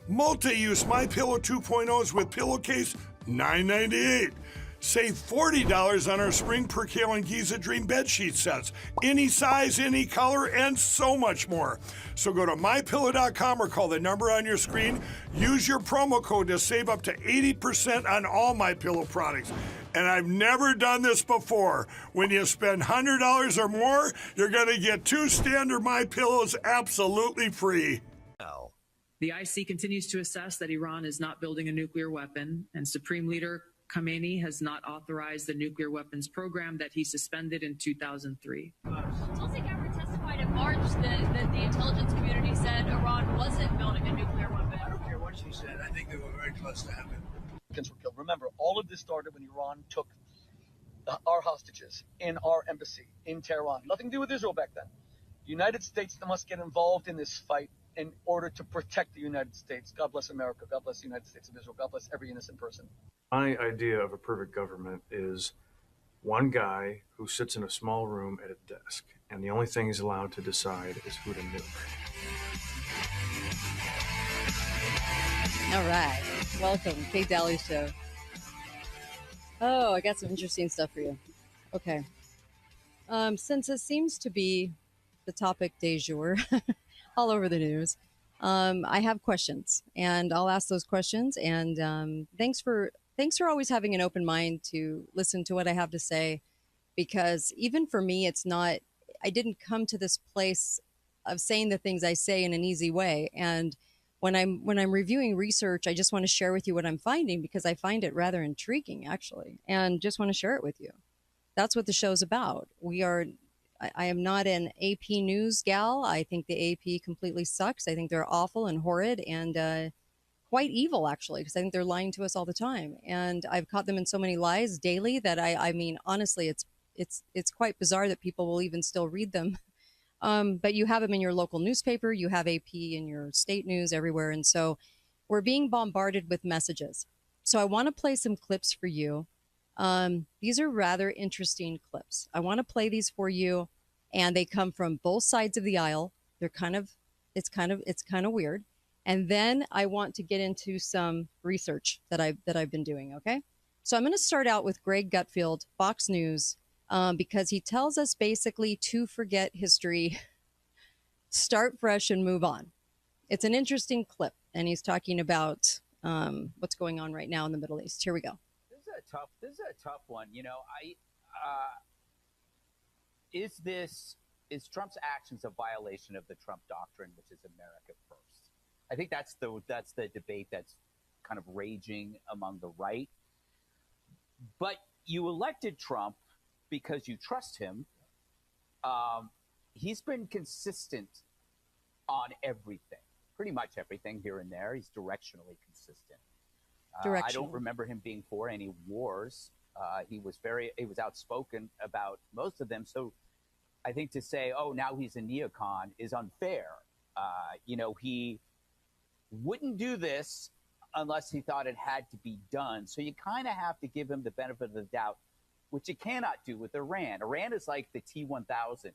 Multi-use My Pillow 2.0s with pillowcase, $9.98. Save $40 on our Spring Percale and Giza Dream bedsheet sets. Any size, any color, and so much more. So go to MyPillow.com or call the number on your screen. Use your promo code to save up to 80% on all MyPillow products. And I've never done this before. When you spend $100 or more, you're going to get 2 standard MyPillows absolutely free. The IC continues to assess that Iran is not building a nuclear weapon, and Supreme Leader Khamenei has not authorized the nuclear weapons program that he suspended in 2003. Tulsi Gabbard testified in March that the intelligence community said Iran wasn't building a nuclear weapon. I don't care what she said. I think they were very close to having. Were killed. Remember, all of this started when Iran took our hostages in our embassy in Tehran. Nothing to do with Israel back then. The United States must get involved in this fight in order to protect the United States. God bless America. God bless the United States of Israel. God bless every innocent person. My idea of a perfect government is one guy who sits in a small room at a desk, and the only thing he's allowed to decide is who to nuke. All right. Welcome, Kate Dalley Show. Oh, I got some interesting stuff for you. Okay. Since it seems to be the topic du jour all over the news, I have questions, and I'll ask those questions. And thanks for always having an open mind to listen to what I have to say, because even for me, I didn't come to this place of saying the things I say in an easy way. And when I'm reviewing research, I just want to share with you what I'm finding, because I find it rather intriguing, actually, and just want to share it with you. That's what the show's about. I am not an AP news gal. I think the AP completely sucks. I think they're awful and horrid and quite evil, actually, because I think they're lying to us all the time. And I've caught them in so many lies daily that I mean, honestly, it's quite bizarre that people will even still read them. But you have them in your local newspaper, you have AP in your state news everywhere. And so we're being bombarded with messages. So I want to play some clips for you. These are rather interesting clips. I want to play these for you, and they come from both sides of the aisle. It's kind of weird. And then I want to get into some research that I've been doing. Okay. So I'm going to start out with Greg Gutfeld, Fox News, because he tells us basically to forget history, start fresh, and move on. It's an interesting clip, and he's talking about what's going on right now in the Middle East. Here we go. This is a tough one. You know, is Trump's actions a violation of the Trump doctrine, which is America first? I think that's the debate that's kind of raging among the right. But you elected Trump because you trust him. He's been consistent on everything, pretty much everything here and there. He's directionally consistent. I don't remember him being for any wars. He was outspoken about most of them. So I think to say, oh, now he's a neocon is unfair. He wouldn't do this unless he thought it had to be done. So you kind of have to give him the benefit of the doubt, which you cannot do with Iran. Iran is like the T-1000,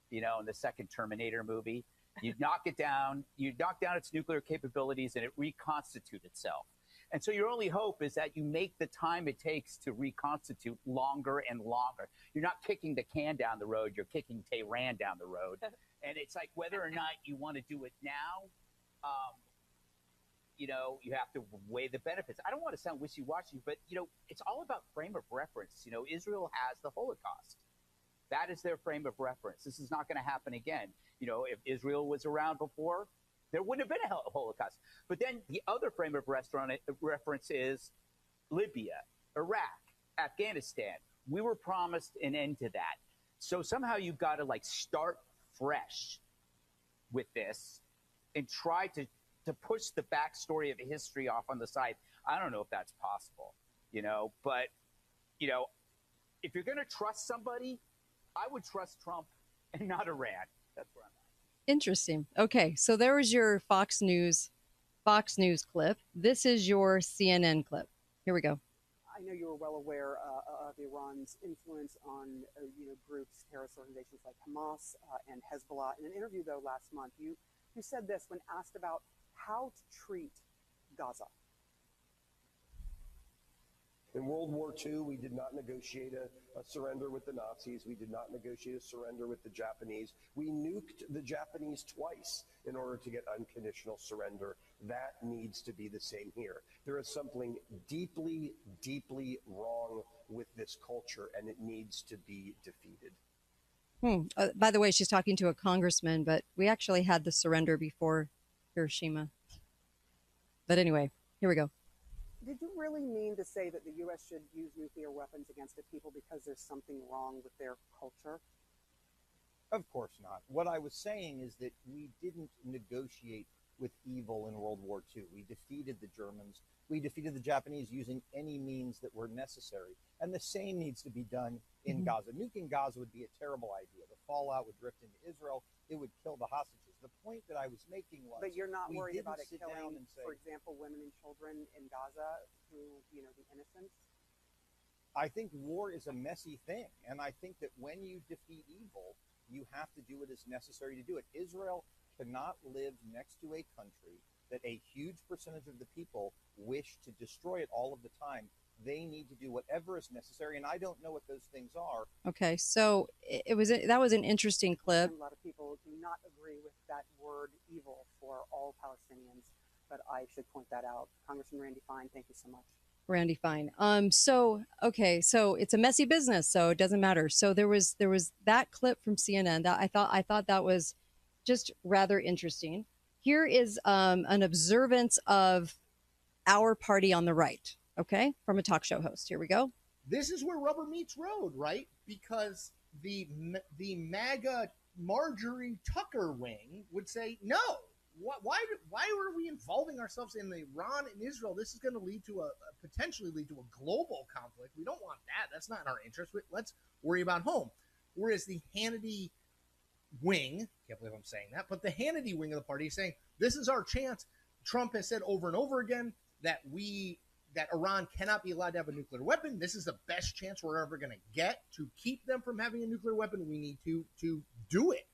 in the second Terminator movie. You knock it down, you knock down its nuclear capabilities, and it reconstitutes itself. And so your only hope is that you make the time it takes to reconstitute longer and longer. You're not kicking the can down the road, you're kicking Tehran down the road. And it's like whether or not you want to do it now, you have to weigh the benefits. I don't want to sound wishy-washy, but, it's all about frame of reference. Israel has the Holocaust. That is their frame of reference. This is not going to happen again. If Israel was around before, there wouldn't have been a Holocaust. But then the other frame of reference is Libya, Iraq, Afghanistan. We were promised an end to that. So somehow you've got to start fresh with this and try to push the backstory of history off on the side. I don't know if that's possible, but, if you're going to trust somebody, I would trust Trump and not Iran. That's where I'm at. Interesting. Okay, so there was your Fox News clip. This is your CNN clip. Here we go. I know you were well aware of Iran's influence on groups, terrorist organizations like Hamas and Hezbollah. In an interview, though, last month, you said this when asked about how to treat Gaza. In World War II, we did not negotiate a surrender with the Nazis. We did not negotiate a surrender with the Japanese. We nuked the Japanese twice in order to get unconditional surrender. That needs to be the same here. There is something deeply, deeply wrong with this culture, and it needs to be defeated. By the way, she's talking to a congressman, but we actually had the surrender before Hiroshima. But anyway, here we go. Did you really mean to say that the U.S. should use nuclear weapons against a people because there's something wrong with their culture? Of course not. What I was saying is that we didn't negotiate with evil in World War II. We defeated the Germans. We defeated the Japanese using any means that were necessary. And the same needs to be done in Gaza. Nuking Gaza would be a terrible idea. The fallout would drift into Israel. It would kill the hostages. The point that I was making was... But you're not worried about it killing, for example, women and children in Gaza who, the innocents? I think war is a messy thing. And I think that when you defeat evil, you have to do what is necessary to do it. Israel cannot live next to a country that a huge percentage of the people wish to destroy it all of the time. They need to do whatever is necessary, and I don't know what those things are. Okay, so that was an interesting clip. A lot of people do not agree with that word evil for all Palestinians, but I should point that out. Congressman Randy Fine, thank you so much. Randy Fine. So it's a messy business, so it doesn't matter. So there was that clip from CNN that I thought that was just rather interesting. Here is an observance of our party on the right, okay, from a talk show host. Here we go. This is where rubber meets road, right? Because the MAGA Marjorie Tucker wing would say, no, why are we involving ourselves in Iran and Israel? This is going to lead to potentially lead to a global conflict. We don't want that. That's not in our interest. Let's worry about home. Whereas the Hannity wing, can't believe I'm saying that, but the Hannity wing of the party is saying this is our chance. Trump has said over and over again that Iran cannot be allowed to have a nuclear weapon. This is the best chance we're ever going to get to keep them from having a nuclear weapon. We need to do it.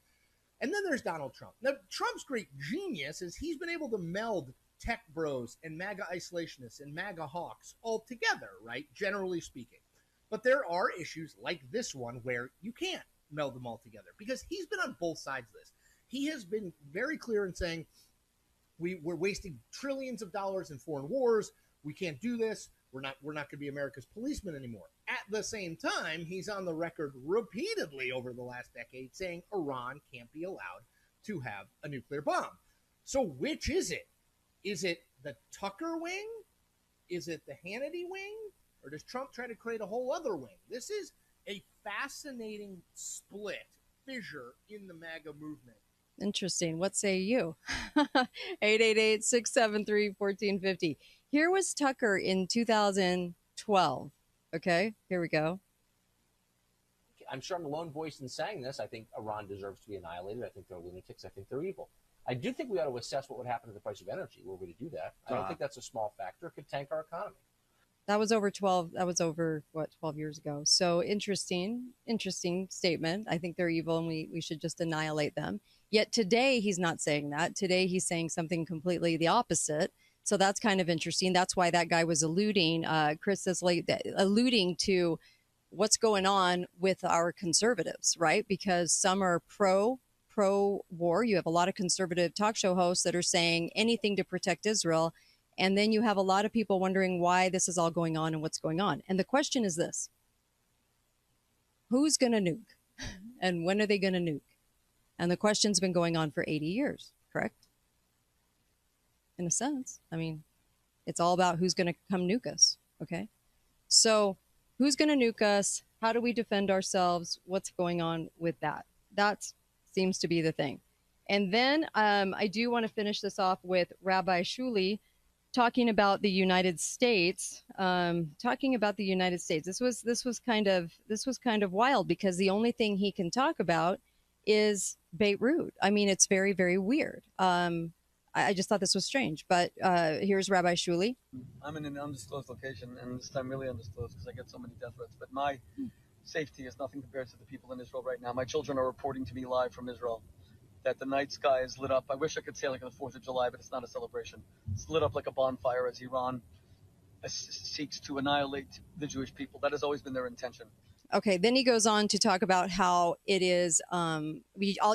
And then there's Donald Trump. Now, Trump's great genius is he's been able to meld tech bros and MAGA isolationists and MAGA hawks all together, right? Generally speaking. But there are issues like this one where you can't meld them all together because he's been on both sides of this. He has been very clear in saying we're wasting trillions of dollars in foreign wars. We can't do this. We're not going to be America's policeman anymore. At the same time, he's on the record repeatedly over the last decade saying Iran can't be allowed to have a nuclear bomb. So which is it? Is it the Tucker wing? Is it the Hannity wing? Or does Trump try to create a whole other wing? This is a fascinating split, fissure in the MAGA movement. Interesting. What say you? 888-673-1450. Here was Tucker in 2012. Okay, here we go. I'm sure I'm the lone voice in saying this. I think Iran deserves to be annihilated. I think they're lunatics. I think they're evil. I do think we ought to assess what would happen to the price of energy were we to do that. I don't think that's a small factor. It could tank our economy. That was over 12 years ago. So interesting statement. I think they're evil and we should just annihilate them. Yet today he's not saying that. Today he's saying something completely the opposite. So that's kind of interesting. That's why that guy was alluding, Chris is alluding to what's going on with our conservatives, right? Because some are pro-war. You have a lot of conservative talk show hosts that are saying anything to protect Israel. And then you have a lot of people wondering why this is all going on and what's going on. And the question is this: who's going to nuke? And when are they going to nuke? And the question's been going on for 80 years, correct? In a sense. I mean, it's all about who's going to come nuke us, okay? So who's going to nuke us? How do we defend ourselves? What's going on with that? That seems to be the thing. And then I do want to finish this off with Rabbi Shuli talking about the United States. This was kind of wild because the only thing he can talk about is Beirut. I mean, it's very, very weird. I just thought this was strange. But here's Rabbi Shuli. I'm in an undisclosed location, and this time really undisclosed because I get so many death threats. But my safety is nothing compared to the people in Israel right now. My children are reporting to me live from Israel that the night sky is lit up. I wish I could say like on the 4th of July, but it's not a celebration. It's lit up like a bonfire as Iran seeks to annihilate the Jewish people. That has always been their intention. Okay, then he goes on to talk about how it is, you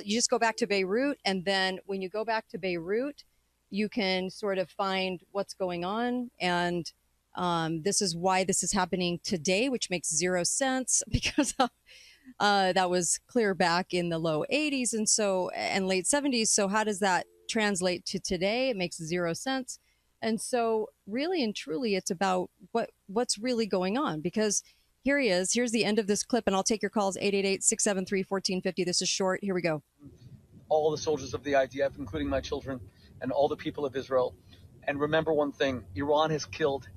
just go back to Beirut, and then when you go back to Beirut, you can sort of find what's going on, and this is why this is happening today, which makes zero sense because that was clear back in the low 80s and late 70s. So how does that translate to today? It makes zero sense. And so really and truly, it's about what's really going on, because here he is. Here's the end of this clip, and I'll take your calls, 888-673-1450. This is short. Here we go. All the soldiers of the IDF, including my children, and all the people of Israel. And remember one thing, Iran has killed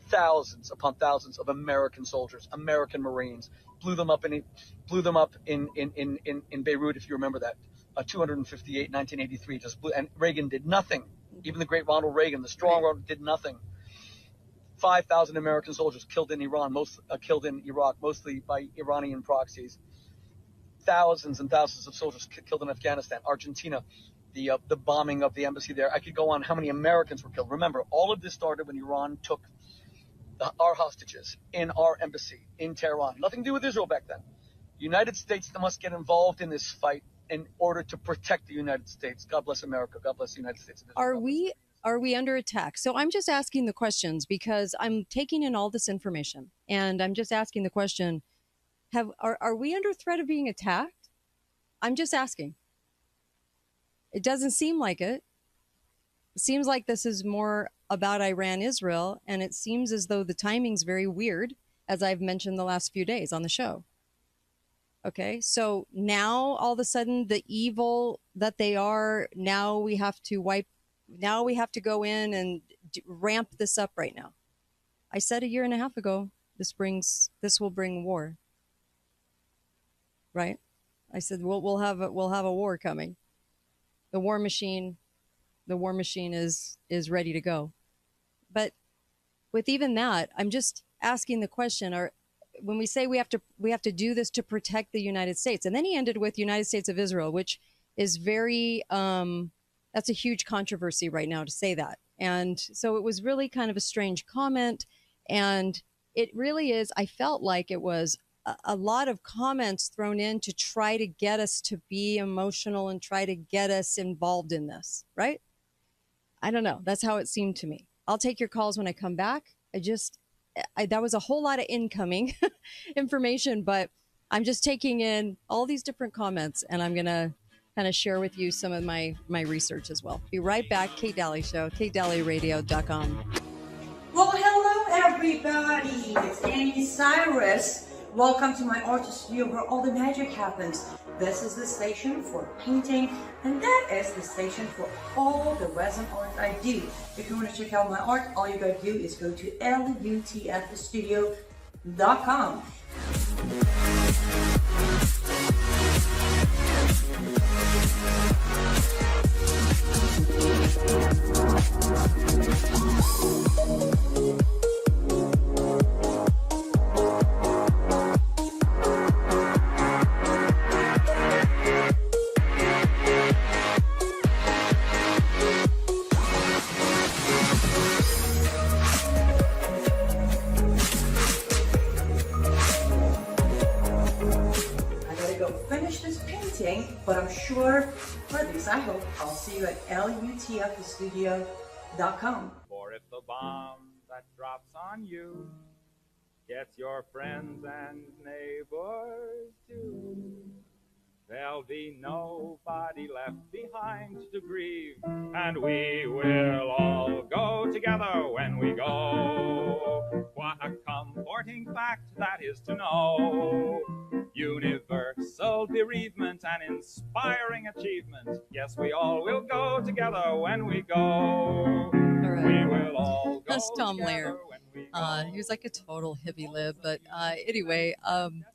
thousands upon thousands of American soldiers, American Marines, blew them up in Beirut, if you remember that. 258, 1983, just blew, and Reagan did nothing. Even the great Ronald Reagan, the strong Ronald, did nothing. 5,000 American soldiers killed in Iran, killed in Iraq, mostly by Iranian proxies. Thousands and thousands of soldiers killed in Afghanistan, Argentina, the bombing of the embassy there. I could go on how many Americans were killed. Remember, all of this started when Iran took our hostages in our embassy in Tehran. Nothing to do with Israel back then. United States must get involved in this fight in order to protect the United States. God bless America. God bless the United States of Israel. Are we under attack? So I'm just asking the questions because I'm taking in all this information, and I'm just asking the question, are we under threat of being attacked? I'm just asking. It doesn't seem like it. It seems like this is more about Iran-Israel, and it seems as though the timing's very weird, as I've mentioned the last few days on the show. Okay, so now all of a sudden the evil that they are, now we have to go in and ramp this up right now. I said a year and a half ago, this will bring war. Right? I said we'll have a war coming. The war machine is ready to go. But with even that, I'm just asking the question, when we say we have to do this to protect the United States, and then he ended with United States of Israel, which is very that's a huge controversy right now to say that. And so it was really kind of a strange comment, and it really is. I felt like it was a lot of comments thrown in to try to get us to be emotional and try to get us involved in this, right? I don't know. That's how it seemed to me. I'll take your calls when I come back. That was a whole lot of incoming information, but I'm just taking in all these different comments, and I'm going to kind of share with you some of my research as well. Be right back. Kate Dalley Show, KateDalleyRadio.com. Well, hello, everybody. It's Annie Cyrus. Welcome to my artist view where all the magic happens. This is the station for painting, and that is the station for all the resin art I do. If you want to check out my art, all you gotta do is go to lutfstudio.com. But I'm sure, or at least I hope, I'll see you at lutfstudio.com. For if the bomb that drops on you gets your friends and neighbors too, there'll be nobody left behind to grieve, and we will all go together when we go. What a comforting fact that is to know. Universal bereavement and inspiring achievement. Yes, we all will go together when we go. All right. We will all go. That's Tom Lehrer. He was like a total hippie lib, but anyway,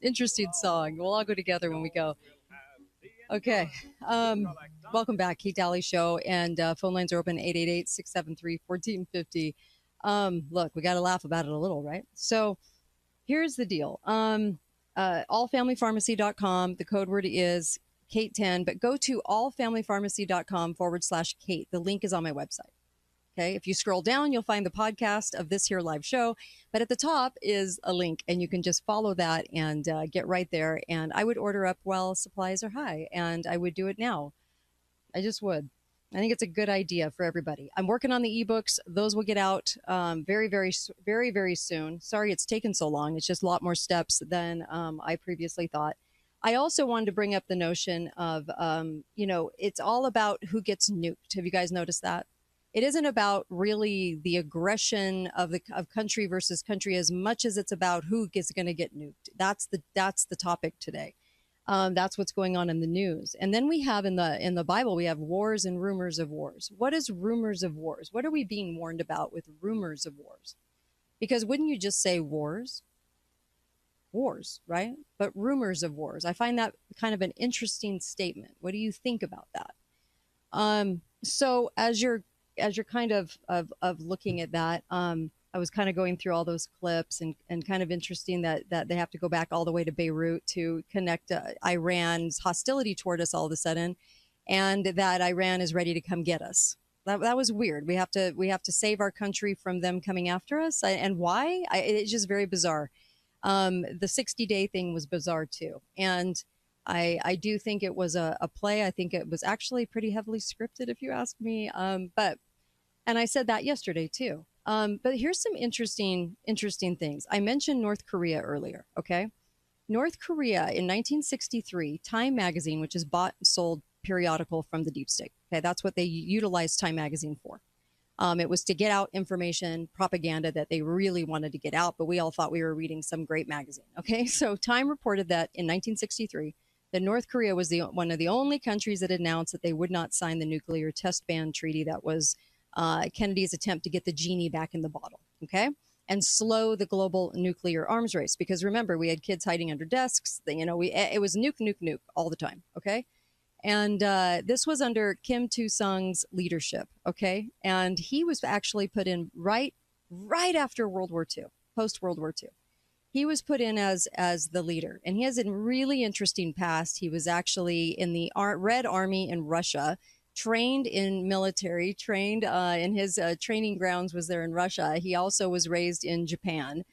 interesting song. We'll all go together when we go. Okay. Welcome back, Kate Dalley Show, and phone lines are open 888-673-1450. Look, we got to laugh about it a little, right? So here's the deal. Allfamilypharmacy.com. The code word is Kate10, but go to allfamilypharmacy.com/Kate. The link is on my website. Okay. If you scroll down, you'll find the podcast of this here live show. But at the top is a link, and you can just follow that and get right there. And I would order up while supplies are high, and I would do it now. I just would. I think it's a good idea for everybody. I'm working on the ebooks. Those will get out very, very, very, very soon. Sorry it's taken so long. It's just a lot more steps than I previously thought. I also wanted to bring up the notion of, it's all about who gets nuked. Have you guys noticed that? It isn't about really the aggression of country versus country as much as it's about who is going to get nuked. That's the topic today. That's what's going on in the news. And then we have in the Bible, we have wars and rumors of wars. What is rumors of wars? What are we being warned about with rumors of wars? Because wouldn't you just say wars? Wars, right? But rumors of wars. I find that kind of an interesting statement. What do you think about that? So as you're kind of looking at that, I was kind of going through all those clips and kind of interesting that they have to go back all the way to Beirut to connect Iran's hostility toward us all of a sudden, and that Iran is ready to come get us. That was weird. We have to save our country from them coming after us. And why? It's just very bizarre. The 60-day thing was bizarre too. And I do think it was a play. I think it was actually pretty heavily scripted, if you ask me. And I said that yesterday too. But here's some interesting things. I mentioned North Korea earlier. Okay. North Korea in 1963, Time magazine, which is bought and sold periodical from the deep state. Okay. That's what they utilized Time magazine for. It was to get out information, propaganda that they really wanted to get out, but we all thought we were reading some great magazine. Okay. So Time reported that in 1963, that North Korea was one of the only countries that announced that they would not sign the nuclear test ban treaty that was Kennedy's attempt to get the genie back in the bottle, okay, and slow the global nuclear arms race. Because remember, we had kids hiding under desks. It was nuke, nuke, nuke all the time, okay? And this was under Kim Il-sung's leadership, okay? And he was actually put in right after World War II, post-World War II. He was put in as the leader. And he has a really interesting past. He was actually in the Red Army in Russia, trained in military, trained in his training grounds was there in Russia. He also was raised in Japan,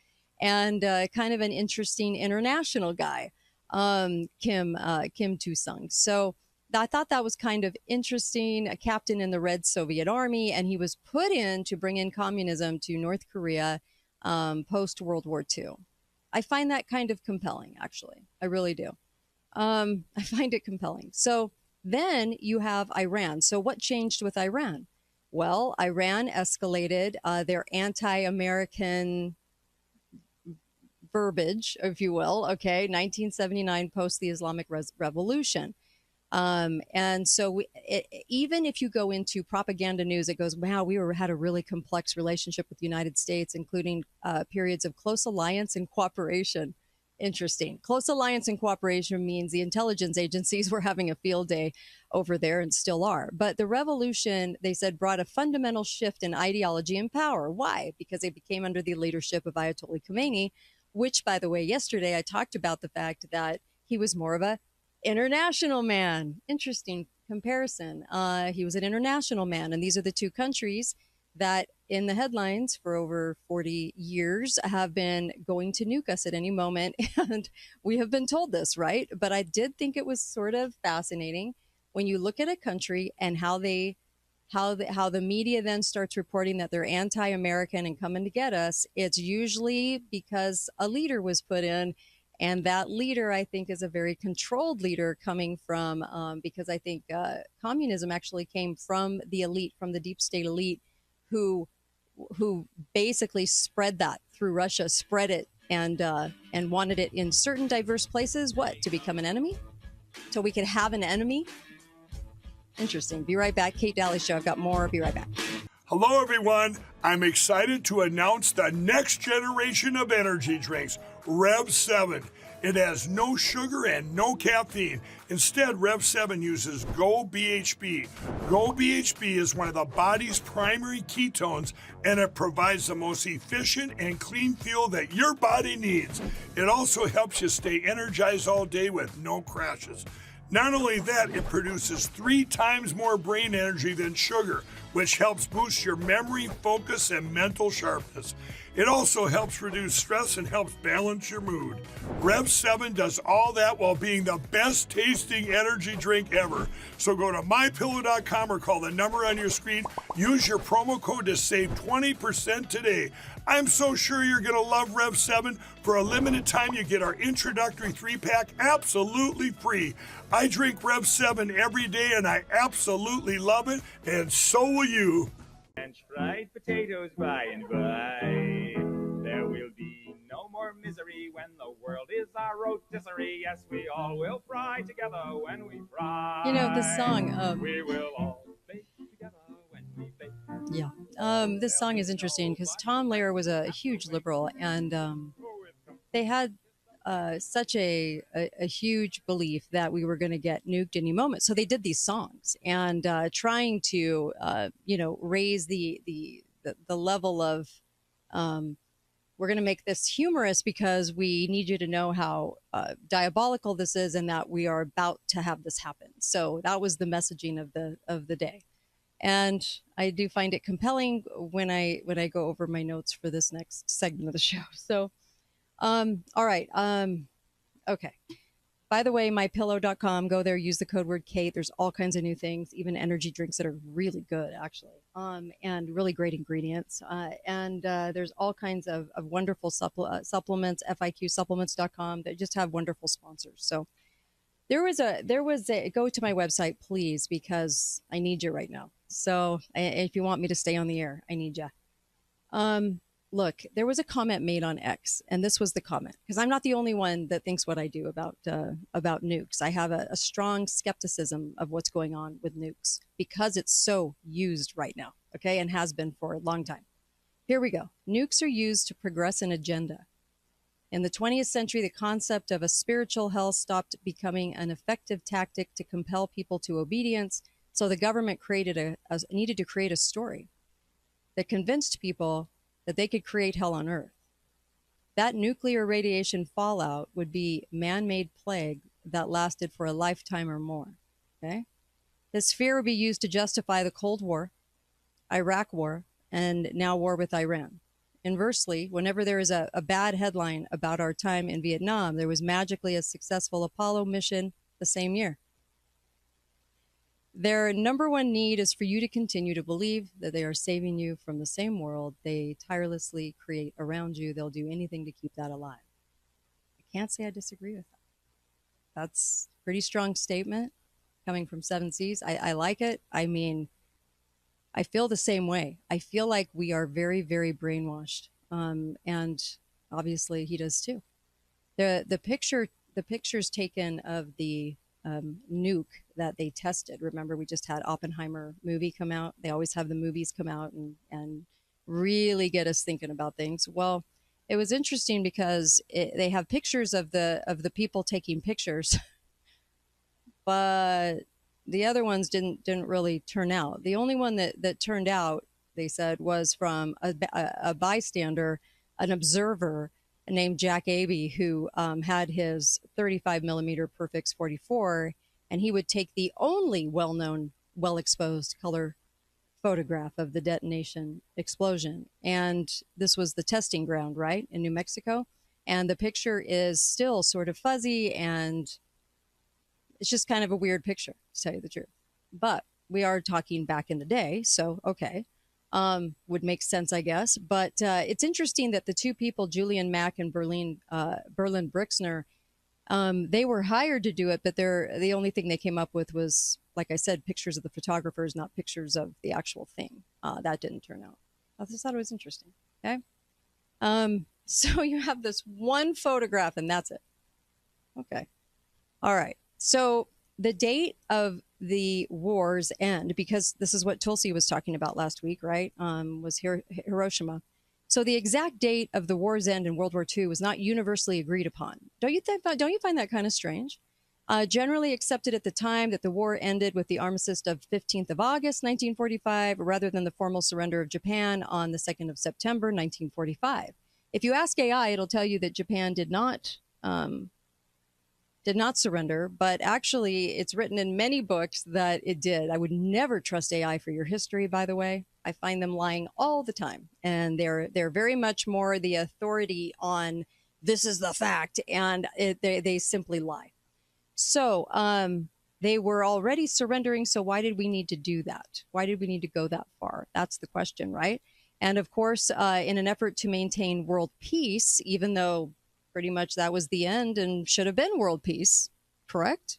and kind of an interesting international guy, Kim Il-sung. So I thought that was kind of interesting, a captain in the Red Soviet Army, and he was put in to bring in communism to North Korea post-World War II. I find that kind of compelling, actually. I really do. I find it compelling. So then you have Iran. So what changed with Iran? Well, Iran escalated their anti-American verbiage, if you will, okay, 1979 post the Islamic Revolution. And so even if you go into propaganda news, it goes, wow, we had a really complex relationship with the United States, including periods of close alliance and cooperation. Interesting. Close alliance and cooperation means the intelligence agencies were having a field day over there and still are. But the revolution, they said, brought a fundamental shift in ideology and power. Why? Because they became under the leadership of Ayatollah Khomeini, which, by the way, yesterday I talked about the fact that he was more of a international man. Interesting comparison. He was an international man. And these are the two countries that in the headlines for over 40 years have been going to nuke us at any moment. And we have been told this, right? But I did think it was sort of fascinating when you look at a country and how the media then starts reporting that they're anti-American and coming to get us. It's usually because a leader was put in. And that leader, I think, is a very controlled leader coming from, because I think communism actually came from the elite, from the deep state elite, who basically spread that through Russia, spread it and wanted it in certain diverse places. What? To become an enemy? So we could have an enemy? Interesting. Be right back. Kate Dalley Show. I've got more. Be right back. Hello, everyone. I'm excited to announce the next generation of energy drinks, Rev 7. It has no sugar and no caffeine. Instead, Rev 7 uses Go BHB. Go BHB is one of the body's primary ketones, and it provides the most efficient and clean fuel that your body needs. It also helps you stay energized all day with no crashes. Not only that, it produces 3 times more brain energy than sugar, which helps boost your memory, focus, and mental sharpness. It also helps reduce stress and helps balance your mood. Rev 7 does all that while being the best tasting energy drink ever. So go to mypillow.com or call the number on your screen. Use your promo code to save 20% today. I'm so sure you're going to love Rev 7. For a limited time, you get our introductory 3-pack absolutely free. I drink Rev 7 every day, and I absolutely love it, and so will you. French fried potatoes by and by. There will be no more misery when the world is our rotisserie. Yes, we all will fry together when we fry. You know, this song. We will all bake together when we bake. Yeah. This song is interesting because Tom Lehrer was a huge liberal, and they had such a huge belief that we were going to get nuked any moment. So they did these songs and trying to, raise the level of, we're going to make this humorous because we need you to know how diabolical this is and that we are about to have this happen. So that was the messaging of the day. And I do find it compelling when I go over my notes for this next segment of the show. So, all right. Okay. By the way, mypillow.com, go there, use the code word Kate. There's all kinds of new things, even energy drinks that are really good, actually, and really great ingredients. And there's all kinds of wonderful supplements, FIQsupplements.com, that just have wonderful sponsors. So there was a go to my website, please, because I need you right now. So if you want me to stay on the air, I need you. Look, there was a comment made on X, and this was the comment, because I'm not the only one that thinks what I do about nukes. I have a strong skepticism of what's going on with nukes because it's so used right now, okay, and has been for a long time. Here we go. Nukes are used to progress an agenda. In the 20th century, the concept of a spiritual hell stopped becoming an effective tactic to compel people to obedience, so the government needed to create a story that convinced people that they could create hell on Earth. That nuclear radiation fallout would be man-made plague that lasted for a lifetime or more. Okay? This fear would be used to justify the Cold War, Iraq War, and now war with Iran. Inversely, whenever there is a bad headline about our time in Vietnam, there was magically a successful Apollo mission the same year. Their number one need is for you to continue to believe that they are saving you from the same world they tirelessly create around you. They'll do anything to keep that alive. I can't say I disagree with that. That's a pretty strong statement coming from Seven Seas. I like it. I mean, I feel the same way. I feel like we are very, very brainwashed. And obviously he does too. The pictures taken of the nuke that they tested. Remember, we just had Oppenheimer movie come out. They always have the movies come out and really get us thinking about things. Well, it was interesting because they have pictures of the people taking pictures, but the other ones didn't really turn out. The only one that turned out, they said, was from a bystander, an observer named Jack Abey, who had his 35 millimeter Perfix 44, and he would take the only well-known, well-exposed color photograph of the detonation explosion. And this was the testing ground, right, in New Mexico. And the picture is still sort of fuzzy, and it's just kind of a weird picture, to tell you the truth. But we are talking back in the day, so okay. Would make sense, I guess. But it's interesting that the two people, Julian Mack and Berlin Brixner, they were hired to do it, but the only thing they came up with was, like I said, pictures of the photographers, not pictures of the actual thing. That didn't turn out. I just thought it was interesting. Okay. So you have this one photograph, and that's it. Okay. All right. So the date of the war's end, because this is what Tulsi was talking about last week, right? Was Hiroshima. So the exact date of the war's end in World War II was not universally agreed upon. Don't you find that kind of strange? Generally accepted at the time that the war ended with the armistice of 15th of August, 1945, rather than the formal surrender of Japan on the 2nd of September, 1945. If you ask AI, it'll tell you that Japan did not did not surrender, but actually it's written in many books that it did. I would never trust AI for your history, by the way. I find them lying all the time, and they're very much more the authority on this is the fact, and they simply lie. So they were already surrendering, so why did we need to do that? Why did we need to go that far? That's the question, right? And of course, in an effort to maintain world peace, even though pretty much that was the end and should have been world peace, correct?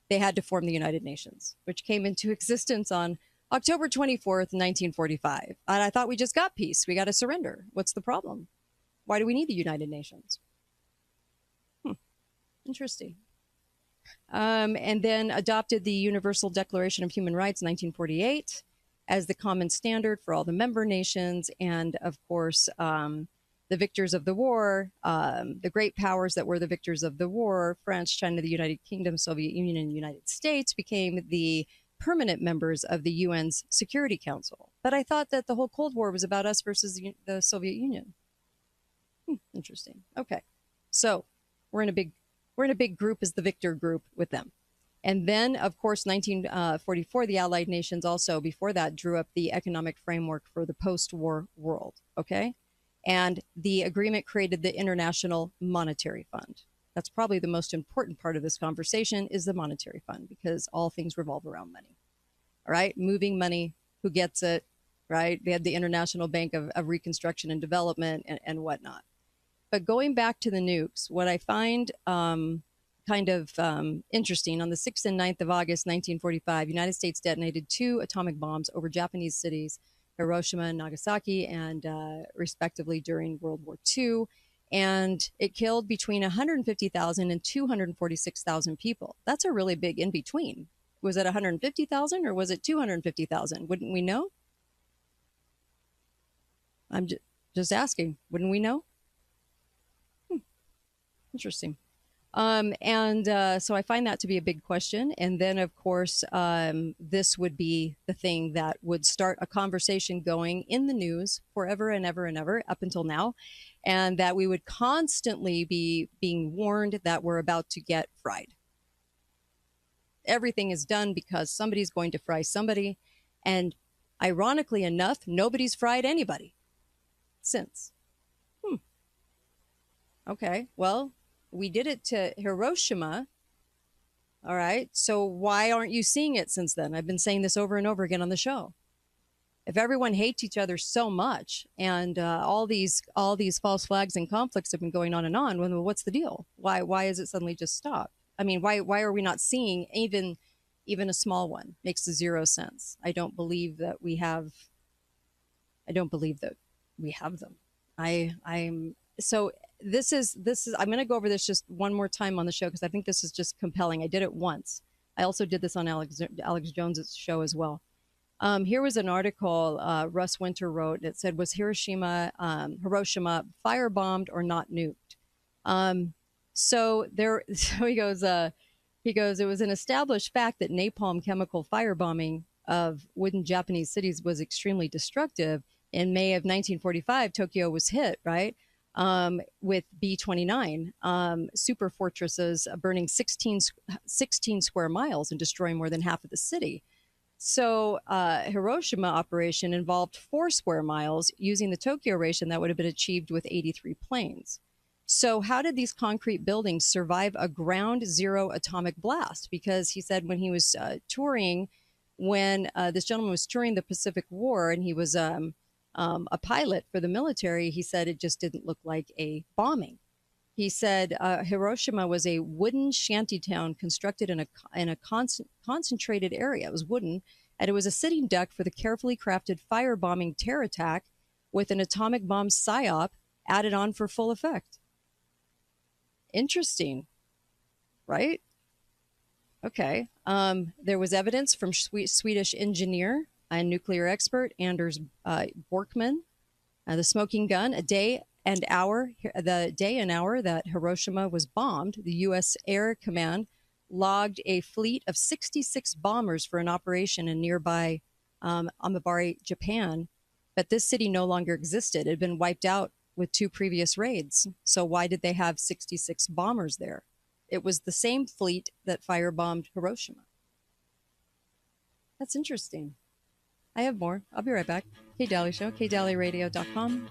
They had to form the United Nations, which came into existence on October 24th, 1945. And I thought we just got peace. We got to surrender. What's the problem? Why do we need the United Nations? Interesting. And then adopted the Universal Declaration of Human Rights in 1948 as the common standard for all the member nations. And of course, the victors of the war, the great powers that were the victors of the war, France, China, the United Kingdom, Soviet Union, and the United States, became the permanent members of the UN's Security Council. But I thought that the whole Cold War was about us versus the Soviet Union. Interesting. Okay. So we're in a big group as the victor group with them. And then, of course, 1944, the Allied nations also, before that, drew up the economic framework for the post-war world. Okay. And the agreement created the International Monetary Fund. That's probably the most important part of this conversation is the monetary fund, because all things revolve around money. All right, moving money, who gets it, right? They had the International Bank of Reconstruction and Development and whatnot. But going back to the nukes, what I find kind of interesting, on the 6th and 9th of August, 1945, United States detonated 2 atomic bombs over Japanese cities, Hiroshima and Nagasaki, and respectively during World War II. And it killed between 150,000 and 246,000 people. That's a really big in between. Was it 150,000 or was it 250,000? Wouldn't we know? I'm just asking. Wouldn't we know? Interesting. So I find that to be a big question. And then, of course, this would be the thing that would start a conversation going in the news forever and ever and ever up until now. And that we would constantly be being warned that we're about to get fried. Everything is done because somebody's going to fry somebody. And ironically enough, nobody's fried anybody since. Okay, well, we did it to Hiroshima. All right. So why aren't you seeing it since then? I've been saying this over and over again on the show. If everyone hates each other so much, and all these false flags and conflicts have been going on and on, well, what's the deal? Why is it suddenly just stopped? I mean, why are we not seeing even a small one? Makes zero sense. I don't believe that we have them. So this is I'm going to go over this just one more time on the show because I think this is just compelling. I did it once. I also did this on Alex Jones's show as well. Here was an article Russ Winter wrote that said, was Hiroshima firebombed or not nuked? So he goes, it was an established fact that napalm chemical firebombing of wooden Japanese cities was extremely destructive. In May of 1945, Tokyo was hit, right? With B-29 super fortresses burning 16 square miles and destroying more than half of the city. So Hiroshima operation involved 4 square miles using the Tokyo ration that would have been achieved with 83 planes. So how did these concrete buildings survive a ground zero atomic blast? Because he said when he was touring, when this gentleman was touring the Pacific War and he was a pilot for the military, he said it just didn't look like a bombing. He said Hiroshima was a wooden shantytown constructed in a concentrated area. It was wooden, and it was a sitting duck for the carefully crafted firebombing terror attack with an atomic bomb psyop added on for full effect. Interesting, right? Okay. There was evidence from Swedish engineer and nuclear expert Anders Borkman, the smoking gun, the day and hour that Hiroshima was bombed. The U.S. Air Command logged a fleet of 66 bombers for an operation in nearby Amabari, Japan. But this city no longer existed. It had been wiped out with 2 previous raids. So why did they have 66 bombers there? It was the same fleet that firebombed Hiroshima. That's interesting. I have more. I'll be right back. Kate Dalley Show, KateDalleyRadio.com.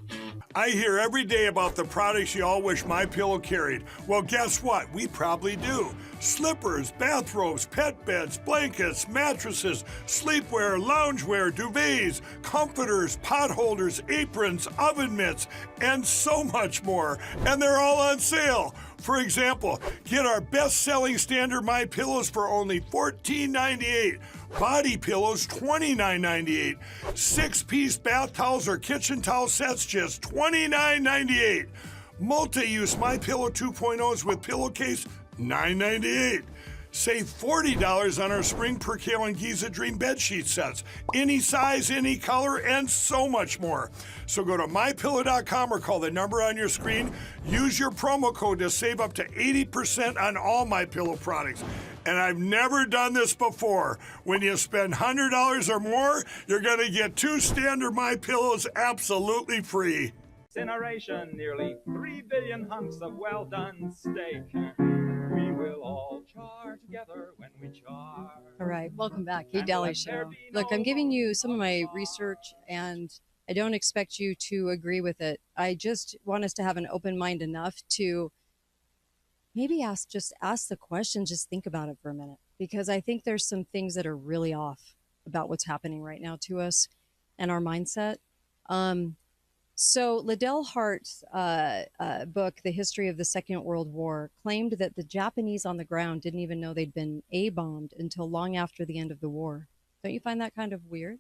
I hear every day about the products you all wish My Pillow carried. Well, guess what? We probably do. Slippers, bathrobes, pet beds, blankets, mattresses, sleepwear, loungewear, duvets, comforters, pot holders, aprons, oven mitts, and so much more. And they're all on sale. For example, get our best-selling standard My Pillows for only $14.98. Body pillows, $29.98. 6-piece bath towels or kitchen towel sets, just $29.98. Multi-use My Pillow 2.0s with pillowcase, $9.98. Save $40 on our Spring Percale and Giza Dream bedsheet sets. Any size, any color, and so much more. So go to MyPillow.com or call the number on your screen. Use your promo code to save up to 80% on all My Pillow products. And I've never done this before. When you spend $100 or more, you're going to get 2 standard My Pillows absolutely free. Incineration, nearly 3 billion hunks of well-done steak. We will all char together when we char. All right, welcome back. Kate Dalley Show. Look, I'm giving you some of my research, and I don't expect you to agree with it. I just want us to have an open mind enough to maybe ask the question, just think about it for a minute, because I think there's some things that are really off about what's happening right now to us and our mindset. So Liddell Hart's book, The History of the Second World War, claimed that the Japanese on the ground didn't even know they'd been A-bombed until long after the end of the war. Don't you find that kind of weird?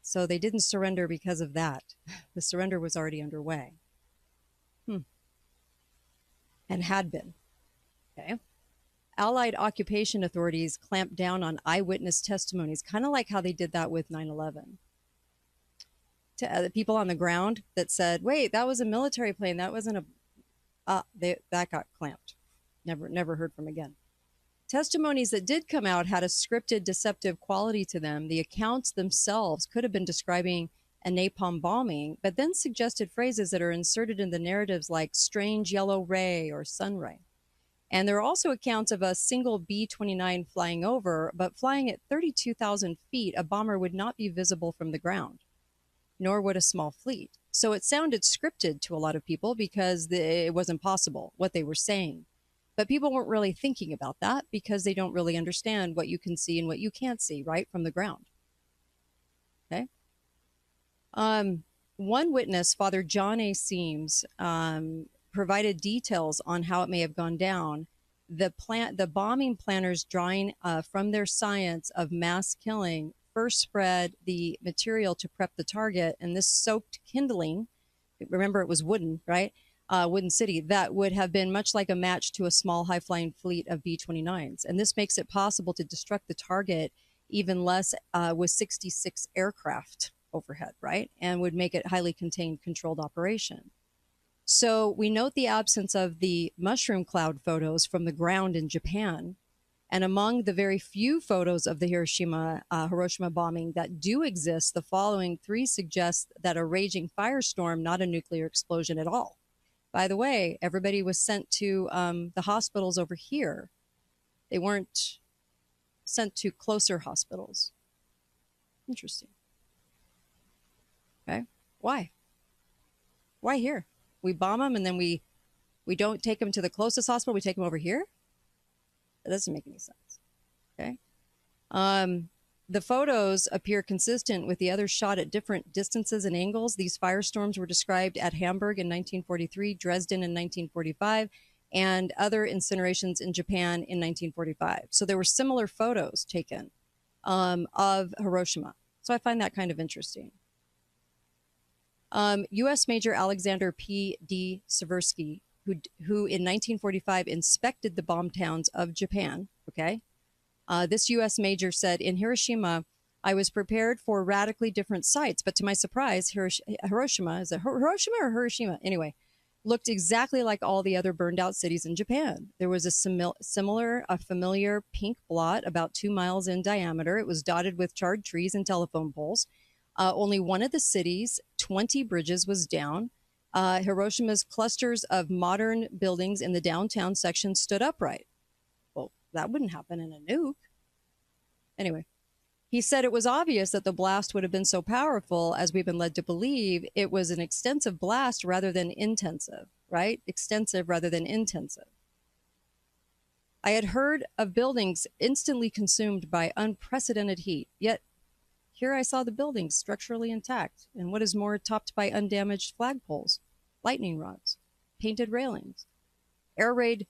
So they didn't surrender because of that. The surrender was already underway. And had been. Okay. Allied occupation authorities clamped down on eyewitness testimonies, kind of like how they did that with 9/11. To the people on the ground that said, wait, that was a military plane. That wasn't that got clamped. Never heard from again. Testimonies that did come out had a scripted, deceptive quality to them. The accounts themselves could have been describing a napalm bombing, but then suggested phrases that are inserted in the narratives like strange yellow ray or sun ray. And there are also accounts of a single B-29 flying over, but flying at 32,000 feet, a bomber would not be visible from the ground, nor would a small fleet. So it sounded scripted to a lot of people because it wasn't possible, what they were saying. But people weren't really thinking about that because they don't really understand what you can see and what you can't see, right, from the ground. Okay? One witness, Father John A. Seams, provided details on how it may have gone down. The bombing planners, drawing from their science of mass killing, first spread the material to prep the target, and this soaked kindling, remember it was wooden, right? Wooden city, that would have been much like a match to a small high-flying fleet of B-29s. And this makes it possible to destruct the target even less with 66 aircraft overhead, right? And would make it highly contained, controlled operation. So we note the absence of the mushroom cloud photos from the ground in Japan. And among the very few photos of the Hiroshima bombing that do exist, the following 3 suggest that a raging firestorm, not a nuclear explosion at all. By the way, everybody was sent to the hospitals over here. They weren't sent to closer hospitals. Interesting. Okay. Why? Why here? We bomb them and then we don't take them to the closest hospital. We take them over here? That doesn't make any sense. Okay. The photos appear consistent with the others shot at different distances and angles. These firestorms were described at Hamburg in 1943, Dresden in 1945, and other incinerations in Japan in 1945. So there were similar photos taken of Hiroshima. So I find that kind of interesting. U.S. Major Alexander P. D. Seversky, who in 1945 inspected the bomb towns of Japan, okay? This U.S. major said, in Hiroshima, I was prepared for radically different sites, but to my surprise, Hiroshima, is it Hiroshima or Hiroshima? Anyway, looked exactly like all the other burned out cities in Japan. There was a familiar pink blot about 2 miles in diameter. It was dotted with charred trees and telephone poles. Only one of the city's 20 bridges was down. Hiroshima's clusters of modern buildings in the downtown section stood upright. Well, that wouldn't happen in a nuke. Anyway, he said it was obvious that the blast would have been so powerful, as we've been led to believe, it was an extensive blast rather than intensive, right? Extensive rather than intensive. I had heard of buildings instantly consumed by unprecedented heat, yet here I saw the buildings structurally intact, and what is more, topped by undamaged flagpoles, lightning rods, painted railings, air raid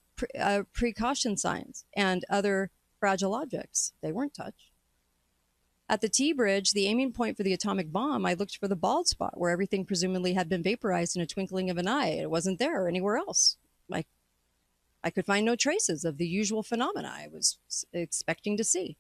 precaution signs, and other fragile objects. They weren't touched. At the T-bridge, the aiming point for the atomic bomb, I looked for the bald spot where everything presumably had been vaporized in a twinkling of an eye. It wasn't there or anywhere else. I could find no traces of the usual phenomena I was expecting to see.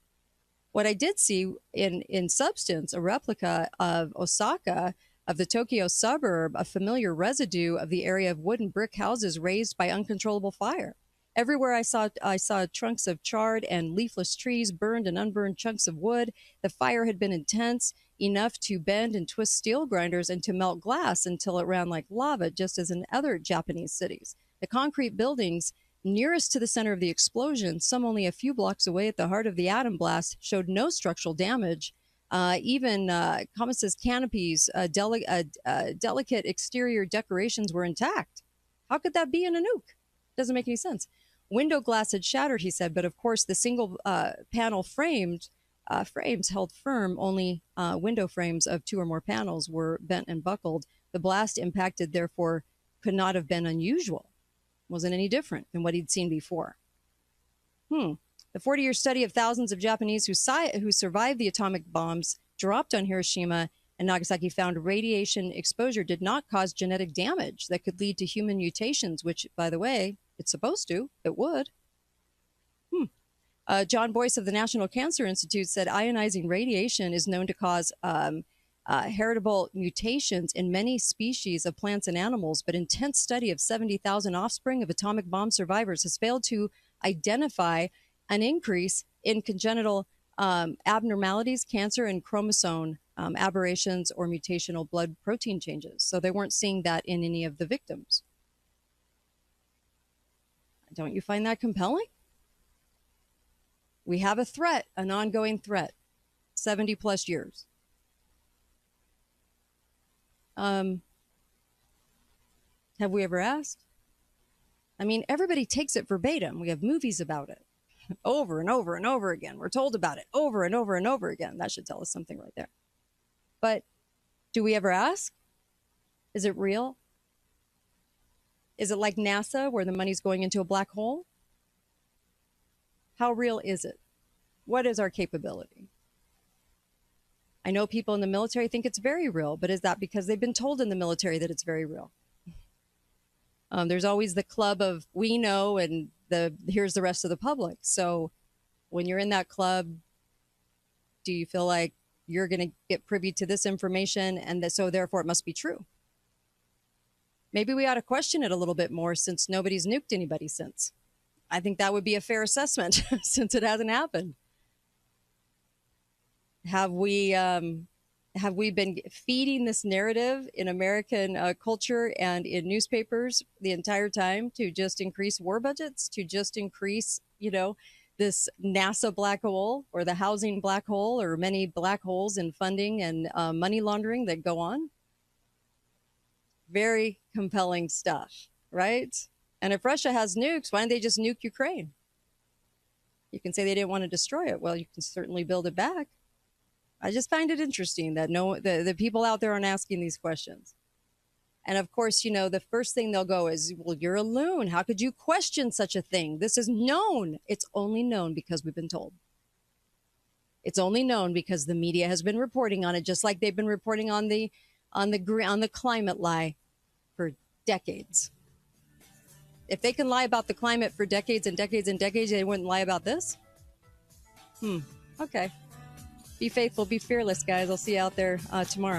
What I did see in substance, a replica of Osaka, of the Tokyo suburb, a familiar residue of the area of wooden brick houses raised by uncontrollable fire. Everywhere I saw trunks of charred and leafless trees, burned and unburned chunks of wood. The fire had been intense, enough to bend and twist steel grinders and to melt glass until it ran like lava, just as in other Japanese cities. The concrete buildings nearest to the center of the explosion, some only a few blocks away at the heart of the atom blast, showed no structural damage. Even Commiss's canopies, delicate exterior decorations were intact. How could that be in a nuke? Doesn't make any sense. Window glass had shattered, he said, but of course the single panel frames held firm. Only window frames of 2 or more panels were bent and buckled. The blast impacted, therefore, could not have been unusual. Wasn't any different than what he'd seen before. The 40-year study of thousands of Japanese who survived the atomic bombs dropped on Hiroshima and Nagasaki found radiation exposure did not cause genetic damage that could lead to human mutations, which, by the way, it's supposed to. It would. John Boyce of the National Cancer Institute said ionizing radiation is known to cause heritable mutations in many species of plants and animals, but intense study of 70,000 offspring of atomic bomb survivors has failed to identify an increase in congenital abnormalities, cancer, and chromosome aberrations or mutational blood protein changes. So they weren't seeing that in any of the victims. Don't you find that compelling? We have a threat, an ongoing threat, 70 plus years. Have we ever asked? I mean, everybody takes it verbatim. We have movies about it over and over and over again. We're told about it over and over and over again. That should tell us something right there. But do we ever ask? Is it real? Is it like NASA, where the money's going into a black hole? How real is it? What is our capability? I know people in the military think it's very real, but is that because they've been told in the military that it's very real? There's always the club of we know and here's the rest of the public. So when you're in that club, do you feel like you're going to get privy to this information and so therefore it must be true? Maybe we ought to question it a little bit more since nobody's nuked anybody since. I think that would be a fair assessment since it hasn't happened. Have we been feeding this narrative in American culture and in newspapers the entire time to just increase war budgets, to just increase, this NASA black hole or the housing black hole or many black holes in funding and money laundering that go on? Very compelling stuff, right? And if Russia has nukes, why don't they just nuke Ukraine? You can say they didn't want to destroy it. Well, you can certainly build it back. I just find it interesting that the people out there aren't asking these questions. And of course, the first thing they'll go is, well, you're a loon. How could you question such a thing? This is known. It's only known because we've been told. It's only known because the media has been reporting on it, just like they've been reporting on the climate lie for decades. If they can lie about the climate for decades and decades and decades, they wouldn't lie about this? Okay. Be faithful, be fearless, guys. I'll see you out there tomorrow.